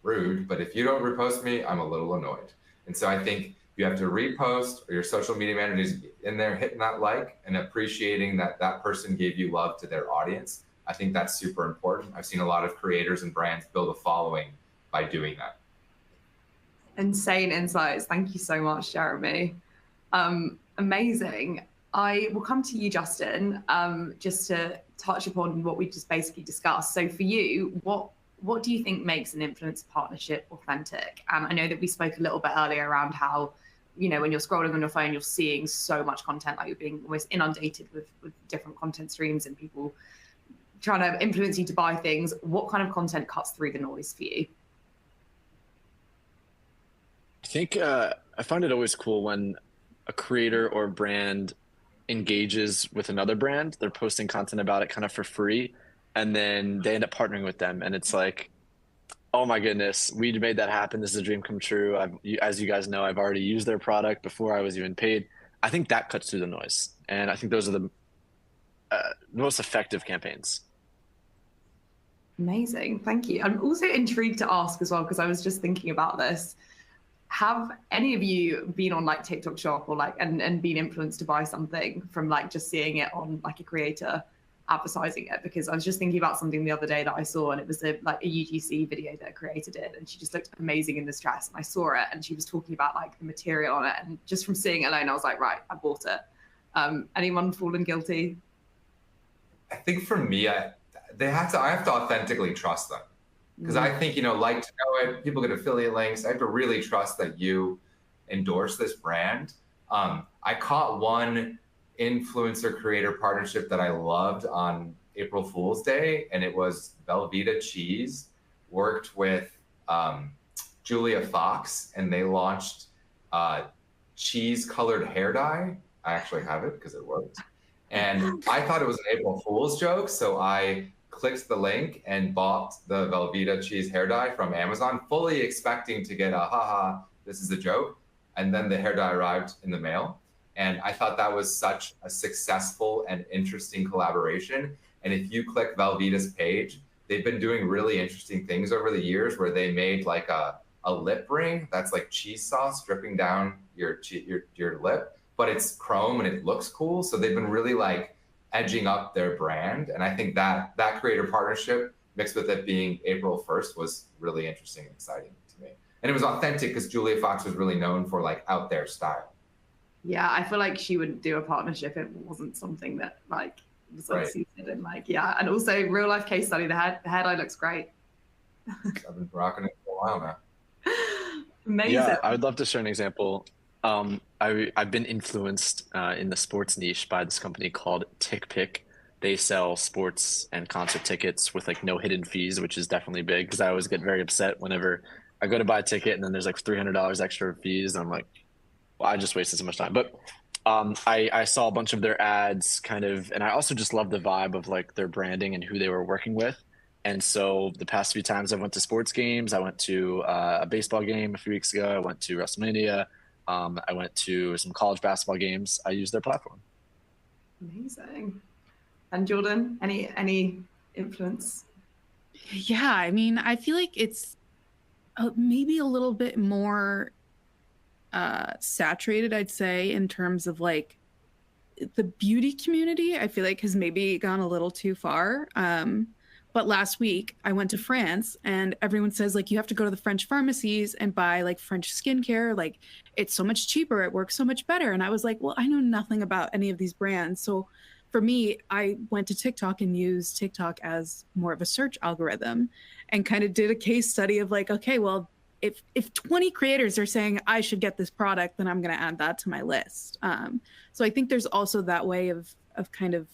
rude, but if you don't repost me, I'm a little annoyed. And so I think you have to repost, or your social media manager is in there hitting that like and appreciating that that person gave you love to their audience. I think that's super important. I've seen a lot of creators and brands build a following by doing that. Insane insights. Thank you so much, Jeremy. Amazing. I will come to you, Justin, just to touch upon what we just basically discussed. So for you, what do you think makes an influencer partnership authentic? And I know that we spoke a little bit earlier around how, you know, when you're scrolling on your phone, you're seeing so much content, like you're being almost inundated with different content streams and people trying to influence you to buy things. What kind of content cuts through the noise for you? I think I find it always cool when a creator or brand engages with another brand. They're posting content about it kind of for free, and then they end up partnering with them. And it's like, oh my goodness, we made that happen. This is a dream come true. As you guys know, I've already used their product before I was even paid. I think that cuts through the noise. And I think those are the most effective campaigns. Amazing. Thank you. I'm also intrigued to ask as well, because I was just thinking about this. Have any of you been on like TikTok Shop or like and been influenced to buy something from like just seeing it on like a creator advertising it? Because I was just thinking about something the other day that I saw, and it was like a UGC video that creator did, and she just looked amazing in this dress, and I saw it and she was talking about like the material on it, and just from seeing it alone I was like, right, I bought it. Anyone fallen guilty? I think for me, I have to authentically trust them. Because I think, like to know it, people get affiliate links. I have to really trust that you endorse this brand. I caught one influencer creator partnership that I loved on April Fool's Day, and it was Velveeta Cheese worked with Julia Fox, and they launched cheese colored hair dye. I actually have it because it worked. And I thought it was an April Fool's joke, so I clicked the link and bought the Velveeta cheese hair dye from Amazon, fully expecting to get a haha, this is a joke. And then the hair dye arrived in the mail. And I thought that was such a successful and interesting collaboration. And if you click Velveeta's page, they've been doing really interesting things over the years where they made like a lip ring that's like cheese sauce dripping down your lip, but it's chrome and it looks cool. So they've been really like edging up their brand. And I think that creator partnership mixed with it being April 1st was really interesting and exciting to me. And it was authentic because Julia Fox was really known for like out there style. Yeah, I feel like she wouldn't do a partnership if it wasn't something that like was like suited and like, yeah. And also real life case study, the hair dye looks great. I've been rocking it for a while now. Amazing. Yeah, I would love to share an example. I've been influenced in the sports niche by this company called TickPick. They sell sports and concert tickets with like no hidden fees, which is definitely big because I always get very upset whenever I go to buy a ticket and then there's like $300 extra fees. And I'm like, well, I just wasted so much time. But I saw a bunch of their ads kind of, and I also just love the vibe of like their branding and who they were working with. And so the past few times I went to sports games, I went to a baseball game a few weeks ago. I went to WrestleMania. I went to some college basketball games. I used their platform. Amazing. And Jordan, any influence? Yeah, I mean, I feel like it's maybe a little bit more saturated, I'd say, in terms of like the beauty community. I feel like has maybe gone a little too far. But last week I went to France and everyone says like you have to go to the French pharmacies and buy like French skincare. Like it's so much cheaper. It works so much better. And I was like, well, I know nothing about any of these brands. So for me, I went to TikTok and used TikTok as more of a search algorithm and kind of did a case study of like, okay, well, if 20 creators are saying I should get this product, then I'm going to add that to my list. So I think there's also that way of kind of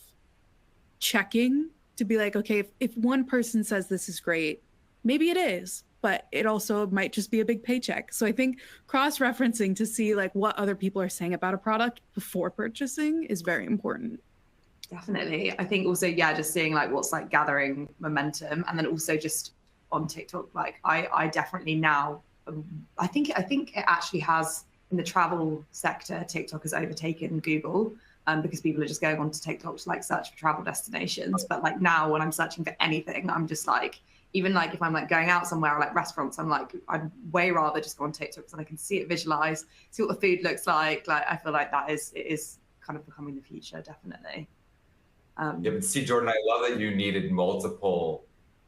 checking to be like, okay, if one person says this is great, maybe it is, but it also might just be a big paycheck. So I think cross-referencing to see like what other people are saying about a product before purchasing is very important. Definitely. I think also, yeah, just seeing like what's like gathering momentum, and then also just on TikTok, like I definitely now, I think it actually has in the travel sector, TikTok has overtaken Google, because people are just going onto TikTok to like search for travel destinations. But like now when I'm searching for anything, I'm just like, even like if I'm like going out somewhere or like restaurants, I'm like, I'd way rather just go on TikTok because I can see it visualize, see what the food looks like. Like I feel like it is kind of becoming the future, definitely. Yeah, but see, Jordan, I love that you needed multiple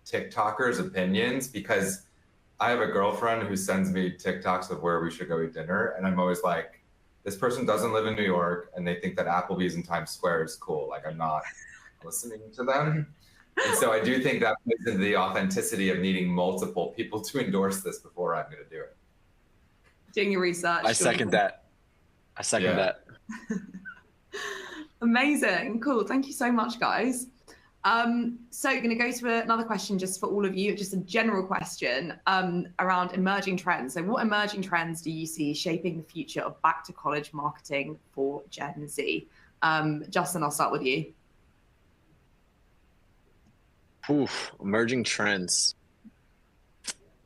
TikTokers' opinions, because I have a girlfriend who sends me TikToks of where we should go eat dinner. And I'm always like, this person doesn't live in New York and they think that Applebee's in Times Square is cool. Like, I'm not listening to them. And so I do think that plays into the authenticity of needing multiple people to endorse this before I'm going to do it. Doing your research. I second that. I second that. Amazing. Cool. Thank you so much, guys. So going to go to another question just for all of you, just a general question around emerging trends. So what emerging trends do you see shaping the future of back to college marketing for Gen Z? Justin, I'll start with you. Oof, emerging trends.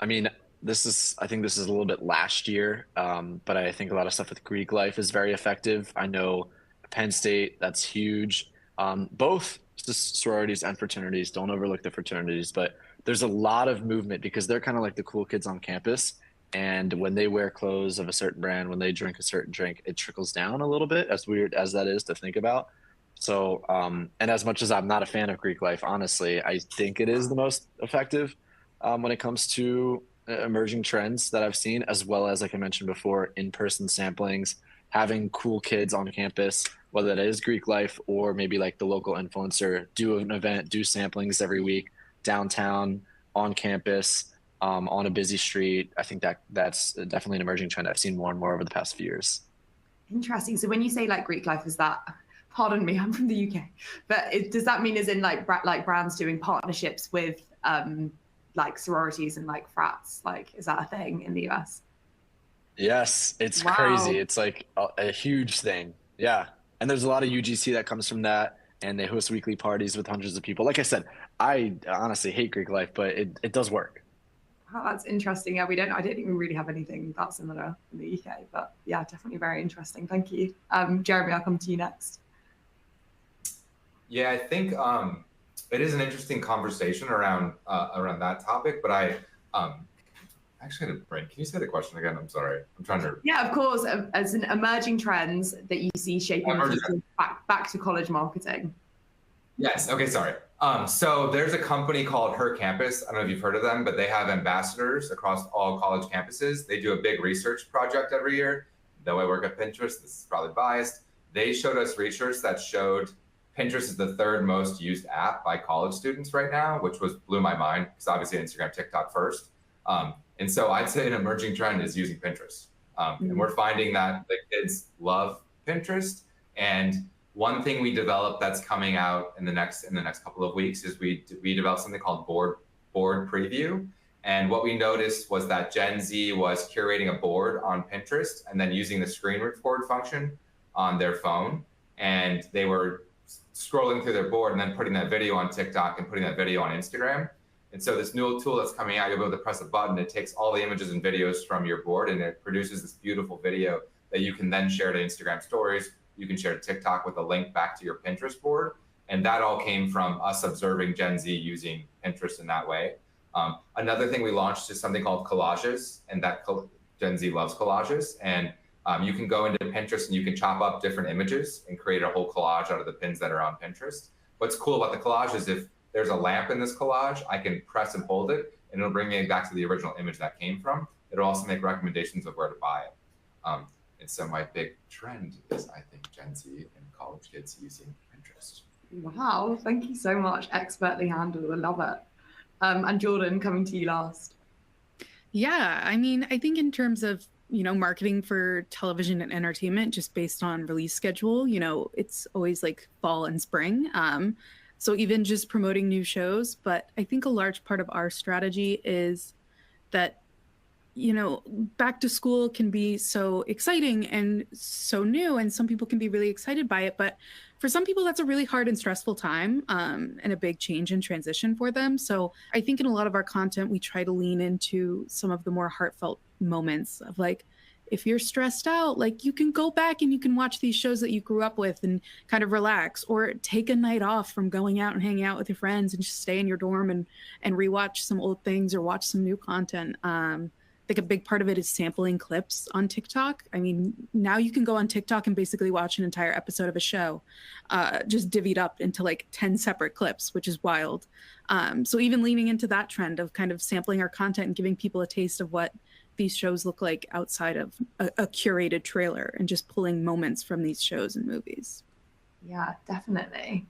I mean, I think this is a little bit last year, but I think a lot of stuff with Greek life is very effective. I know Penn State, that's huge. Both sororities and fraternities, don't overlook the fraternities, but there's a lot of movement because they're kind of like the cool kids on campus. And when they wear clothes of a certain brand, when they drink a certain drink, it trickles down a little bit, as weird as that is to think about. So, and as much as I'm not a fan of Greek life, honestly, I think it is the most effective when it comes to emerging trends that I've seen, as well as, like I mentioned before, in-person samplings, having cool kids on campus, whether that is Greek life or maybe like the local influencer, do an event, do samplings every week, downtown, on campus, on a busy street. I think that's definitely an emerging trend I've seen more and more over the past few years. Interesting. So when you say like Greek life, is that, pardon me, I'm from the UK, but does that mean as in like brands doing partnerships with like sororities and like frats? Like, is that a thing in the US? Yes, it's crazy. It's like a huge thing. Yeah. And there's a lot of UGC that comes from that, and they host weekly parties with hundreds of people. Like I said, I honestly hate Greek life, but it does work. Wow, that's interesting. Yeah, I didn't even really have anything that similar in the UK, but yeah, definitely very interesting. Thank you. Jeremy, I'll come to you next. Yeah, I think it is an interesting conversation around that topic, but I actually had a brain. Can you say the question again? I'm sorry. I'm trying to. Yeah, of course. As an emerging trends that you see shaping back to college marketing. Yes. Okay. Sorry. So there's a company called Her Campus. I don't know if you've heard of them, but they have ambassadors across all college campuses. They do a big research project every year. Though I work at Pinterest, this is probably biased. They showed us research that showed Pinterest is the third most used app by college students right now, which blew my mind because obviously Instagram, TikTok first. And so I'd say an emerging trend is using Pinterest. And we're finding that the kids love Pinterest. And one thing we developed that's coming out in the next couple of weeks is we developed something called board preview. And what we noticed was that Gen Z was curating a board on Pinterest and then using the screen record function on their phone. And they were scrolling through their board and then putting that video on TikTok and putting that video on Instagram. And so this new tool that's coming out, you'll be able to press a button. It takes all the images and videos from your board and it produces this beautiful video that you can then share to Instagram stories. You can share to TikTok with a link back to your Pinterest board. And that all came from us observing Gen Z using Pinterest in that way. Another thing we launched is something called collages, and that Gen Z loves collages. And you can go into Pinterest and you can chop up different images and create a whole collage out of the pins that are on Pinterest. What's cool about the collage is if there's a lamp in this collage, I can press and hold it, and it'll bring me back to the original image that came from. It'll also make recommendations of where to buy it. And so my big trend is, I think, Gen Z and college kids using Pinterest. Wow, thank you so much. Expertly handled. I love it. And Jordan, coming to you last. Yeah, I mean, I think in terms of, marketing for television and entertainment, just based on release schedule, it's always like fall and spring. So even just promoting new shows, but I think a large part of our strategy is that, you know, back to school can be so exciting and so new, and some people can be really excited by it. But for some people, that's a really hard and stressful time, and a big change and transition for them. So I think in a lot of our content, we try to lean into some of the more heartfelt moments of like, if you're stressed out, like you can go back and you can watch these shows that you grew up with and kind of relax, or take a night off from going out and hanging out with your friends and just stay in your dorm and rewatch some old things or watch some new content. I think a big part of it is sampling clips on TikTok. I mean, now you can go on TikTok and basically watch an entire episode of a show, just divvied up into like 10 separate clips, which is wild. So even leaning into that trend of kind of sampling our content and giving people a taste of what these shows look like outside of a curated trailer, and just pulling moments from these shows and movies. Yeah, definitely.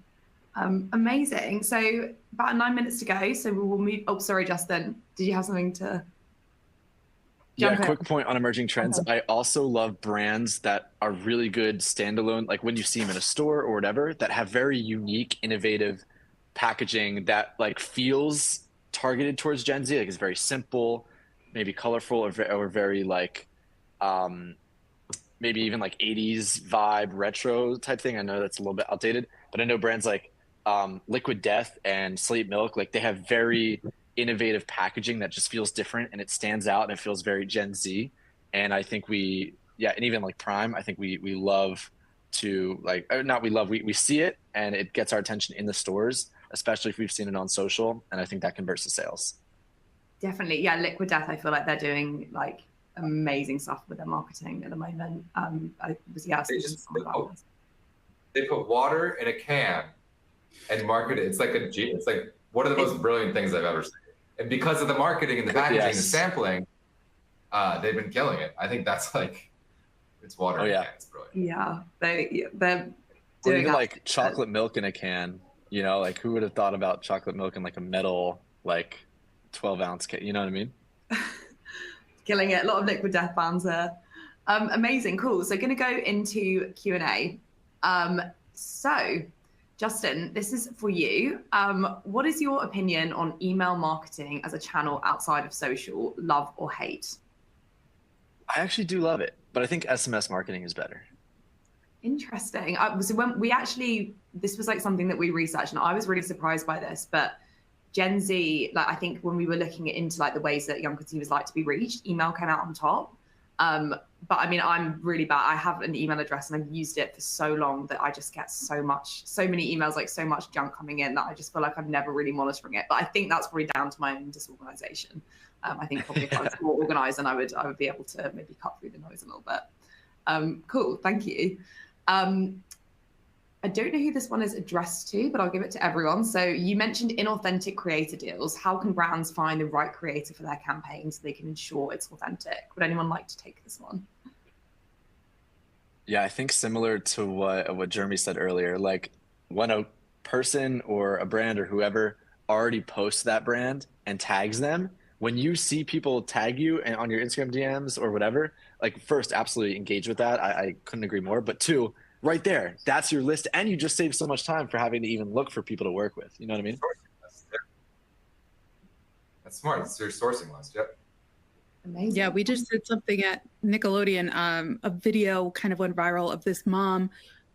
Amazing. So about 9 minutes to go. So we will move. Oh, sorry, Justin. Did you have something to? Yeah, quick point on emerging trends. I also love brands that are really good standalone, like when you see them in a store or whatever, that have very unique, innovative packaging that like feels targeted towards Gen Z. Like it's very simple, maybe colorful, or very like maybe even like 80s vibe retro type thing. I know that's a little bit outdated, but I know brands like Liquid Death and Slate Milk, like they have very innovative packaging that just feels different and it stands out and it feels very Gen Z. And I think and even like Prime, I think we love to we see it and it gets our attention in the stores, especially if we've seen it on social. And I think that converts to sales. Definitely. Yeah. Liquid Death, I feel like they're doing like amazing stuff with their marketing at the moment. They put water in a can and market it. It's like one of the most brilliant things I've ever seen. And because of the marketing and the packaging, the sampling, they've been killing it. I think that's like, it's water. In a can. It's brilliant. Yeah, they're or even like chocolate milk in a can. You know, like who would have thought about chocolate milk in like a metal, like 12-ounce can? You know what I mean? Killing it. A lot of Liquid Death fans there. Amazing, cool. So going to go into Q&A. So Justin, this is for you. What is your opinion on email marketing as a channel outside of social? Love or hate? I actually do love it, but I think SMS marketing is better. Interesting. So when this was like something that we researched, and I was really surprised by this, but Gen Z, like I think when we were looking into like the ways that young consumers like to be reached, email came out on top. But I mean, I'm really bad. I have an email address and I've used it for so long that I just get so many emails, like so much junk coming in that I just feel like I'm never really monitoring it. But I think that's probably down to my own disorganization. I think probably if I was more organized, then I would be able to maybe cut through the noise a little bit. Cool, thank you. I don't know who this one is addressed to, but I'll give it to everyone. So you mentioned inauthentic creator deals. How can brands find the right creator for their campaign so they can ensure it's authentic? Would anyone like to take this one? Yeah, I think similar to what Jeremy said earlier, like when a person or a brand or whoever already posts that brand and tags them, when you see people tag you and on your Instagram DMs or whatever, like first, absolutely engage with that. I couldn't agree more. But two, right there, that's your list. And you just save so much time for having to even look for people to work with. You know what I mean? That's smart. It's your sourcing list. Yep. Amazing. Yeah, we just did something at Nickelodeon. A video kind of went viral of this mom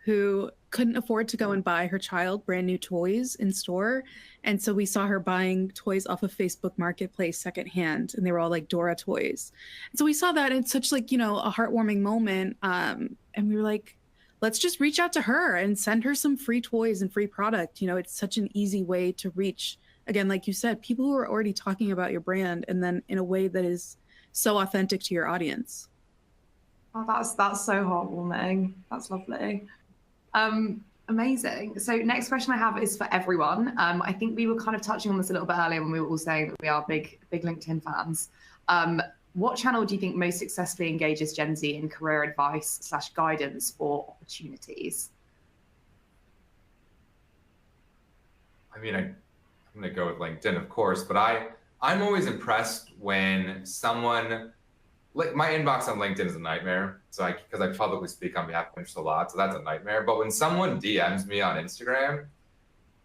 who couldn't afford to go and buy her child brand new toys in store. And so we saw her buying toys off of Facebook Marketplace secondhand, and they were all like Dora toys. And so we saw that, and it's such like, a heartwarming moment. And we were like, let's just reach out to her and send her some free toys and free product. It's such an easy way to reach, again, like you said, people who are already talking about your brand, and then in a way that is so authentic to your audience. Oh, that's so heartwarming. That's lovely. Amazing. So next question I have is for everyone. I think we were kind of touching on this a little bit earlier when we were all saying that we are big LinkedIn fans. What channel do you think most successfully engages Gen Z in career advice / guidance or opportunities? I mean, I'm going to go with LinkedIn, of course, but I'm always impressed when someone, like my inbox on LinkedIn is a nightmare. So because I publicly speak on behalf of Pinterest a lot, so that's a nightmare. But when someone DMs me on Instagram,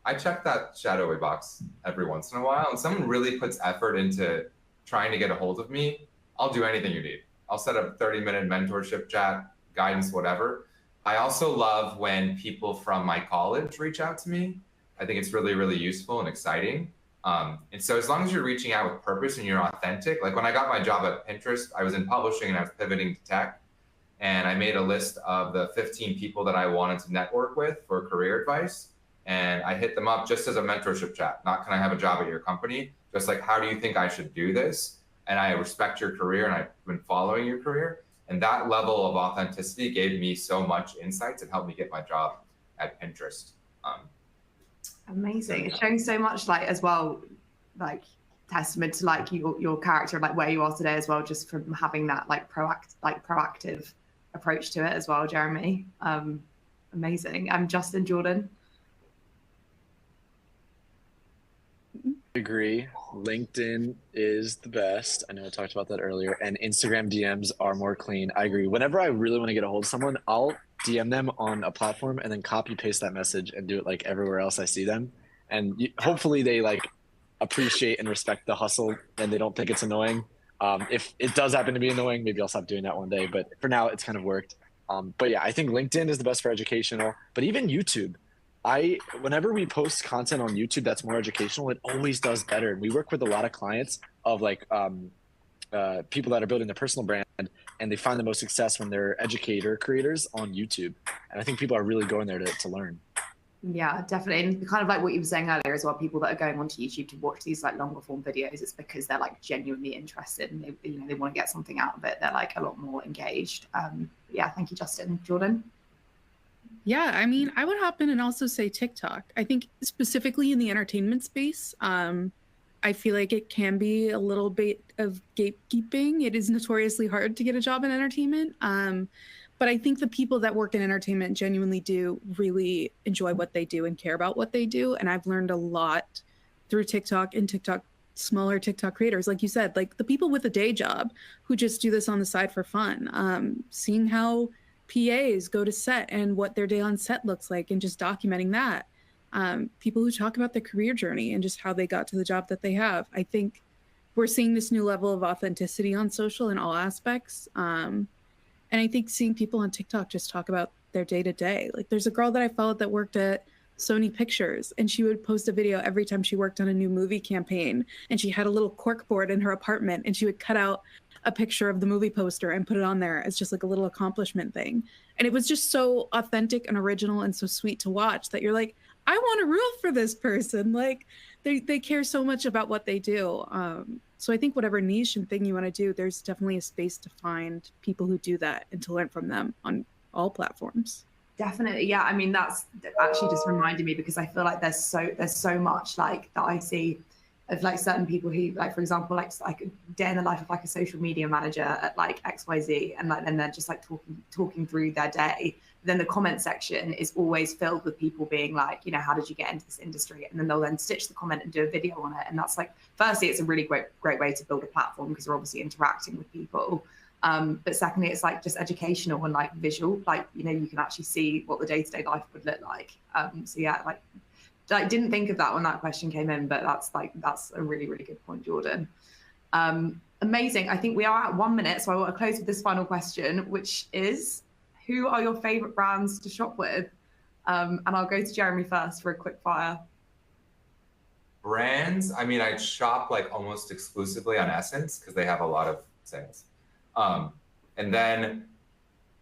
I check that shadowy box every once in a while, and someone really puts effort into trying to get a hold of me, I'll do anything you need. I'll set up 30-minute mentorship chat, guidance, whatever. I also love when people from my college reach out to me. I think it's really, really useful and exciting. And so as long as you're reaching out with purpose and you're authentic, like when I got my job at Pinterest, I was in publishing and I was pivoting to tech. And I made a list of the 15 people that I wanted to network with for career advice. And I hit them up just as a mentorship chat. Not, can I have a job at your company? Just like, how do you think I should do this? And I respect your career and I've been following your career. And that level of authenticity gave me so much insights and helped me get my job at Pinterest. Amazing. It's showing so much, like, as well, like, testament to like your character, like where you are today as well, just from having that like proactive approach to it as well, Jeremy. Amazing. Justin, Jordan. Agree. LinkedIn is the best. I know I talked about that earlier. And Instagram DMs are more clean. I agree. Whenever I really want to get a hold of someone, I'll DM them on a platform and then copy paste that message and do it like everywhere else I see them. And hopefully they like appreciate and respect the hustle and they don't think it's annoying. If it does happen to be annoying, maybe I'll stop doing that one day. But for now, it's kind of worked. But yeah, I think LinkedIn is the best for educational, but even YouTube. Whenever we post content on YouTube that's more educational, it always does better. And we work with a lot of clients of like people that are building their personal brand, and they find the most success when they're educator creators on YouTube. And I think people are really going there to learn. Yeah, definitely. And kind of like what you were saying earlier as well, people that are going onto YouTube to watch these like longer form videos, it's because they're like genuinely interested and they want to get something out of it. They're like a lot more engaged. Yeah, thank you, Justin. Jordan? Yeah, I mean, I would hop in and also say TikTok. I think specifically in the entertainment space, I feel like it can be a little bit of gatekeeping. It is notoriously hard to get a job in entertainment. But I think the people that work in entertainment genuinely do really enjoy what they do and care about what they do. And I've learned a lot through TikTok and smaller TikTok creators. Like you said, like the people with a day job who just do this on the side for fun, seeing how PAs go to set and what their day on set looks like and just documenting that. People who talk about their career journey and just how they got to the job that they have. I think we're seeing this new level of authenticity on social in all aspects. And I think seeing people on TikTok just talk about their day to day. Like there's a girl that I followed that worked at Sony Pictures, and she would post a video every time she worked on a new movie campaign. And she had a little cork board in her apartment, and she would cut out a picture of the movie poster and put it on there as just like a little accomplishment thing. And it was just so authentic and original and so sweet to watch that you're like, I want to root for this person. Like they care so much about what they do. So I think whatever niche and thing you want to do, there's definitely a space to find people who do that and to learn from them on all platforms. Definitely. Yeah. I mean, that's actually just reminded me, because I feel like there's so much like that I see of like certain people who, like, for example, like a day in the life of like a social media manager at like XYZ, and like, and they're just like talking through their day. Then the comment section is always filled with people being like, you know, how did you get into this industry? And then they'll then stitch the comment and do a video on it. And that's like, firstly, it's a really great way to build a platform because you're obviously interacting with people. But secondly, it's like just educational and like visual, like, you know, you can actually see what the day-to-day life would look like. So yeah, like didn't think of that when that question came in, but that's a really, really good point, Jordan. Amazing. I think we are at 1 minute, so I want to close with this final question, which is, who are your favorite brands to shop with? And I'll go to Jeremy first for a quick fire. Brands, I mean, I shop like almost exclusively on Essence because they have a lot of sales. And then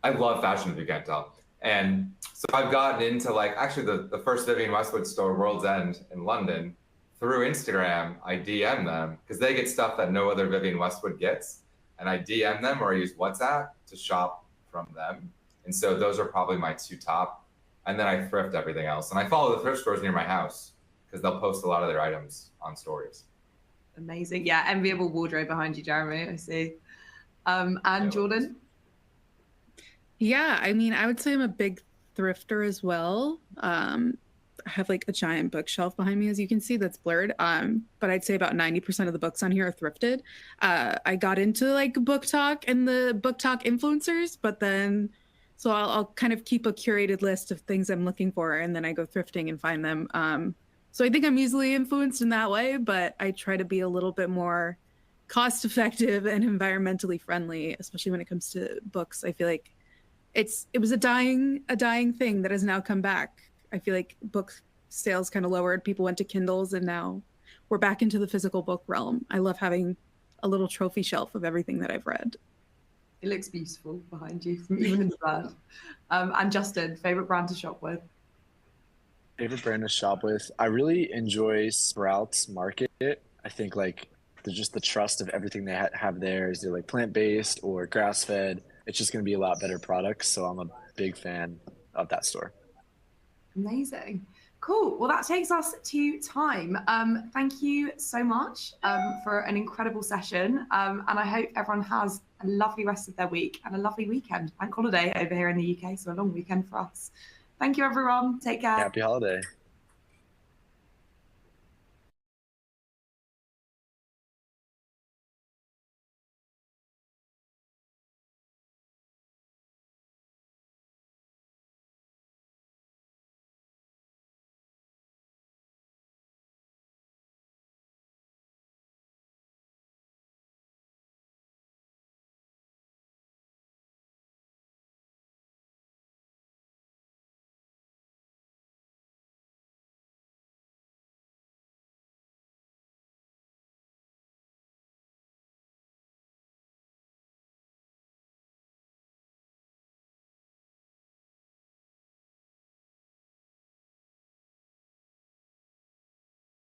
I love fashion, if you can't tell. And so I've gotten into like, actually the first Vivienne Westwood store, World's End in London, through Instagram. I DM them because they get stuff that no other Vivienne Westwood gets. And I DM them or I use WhatsApp to shop from them. And so those are probably my two top. And then I thrift everything else. And I follow the thrift stores near my house because they'll post a lot of their items on stories. Amazing. Yeah, enviable wardrobe behind you, Jeremy, I see. And Jordan? Yeah, I mean, I would say I'm a big thrifter as well. I have like a giant bookshelf behind me, as you can see, that's blurred. But I'd say about 90% of the books on here are thrifted. I got into like Book Talk and the Book Talk influencers, but then, so I'll kind of keep a curated list of things I'm looking for, and then I go thrifting and find them. So I think I'm easily influenced in that way, but I try to be a little bit more cost effective and environmentally friendly, especially when it comes to books. I feel like it was a dying thing that has now come back. I feel like book sales kind of lowered. People went to Kindles, and now we're back into the physical book realm. I love having a little trophy shelf of everything that I've read. It looks beautiful behind you, from even in the blurb. And Justin, favorite brand to shop with? Favorite brand to shop with? I really enjoy Sprouts Market. I think like just the trust of everything they have there is they're like plant-based or grass-fed. It's just going to be a lot better products. So I'm a big fan of that store. Amazing. Cool. Well, that takes us to time. Thank you so much for an incredible session. And I hope everyone has a lovely rest of their week and a lovely weekend. Bank holiday over here in the UK, so a long weekend for us. Thank you, everyone. Take care. Happy holiday.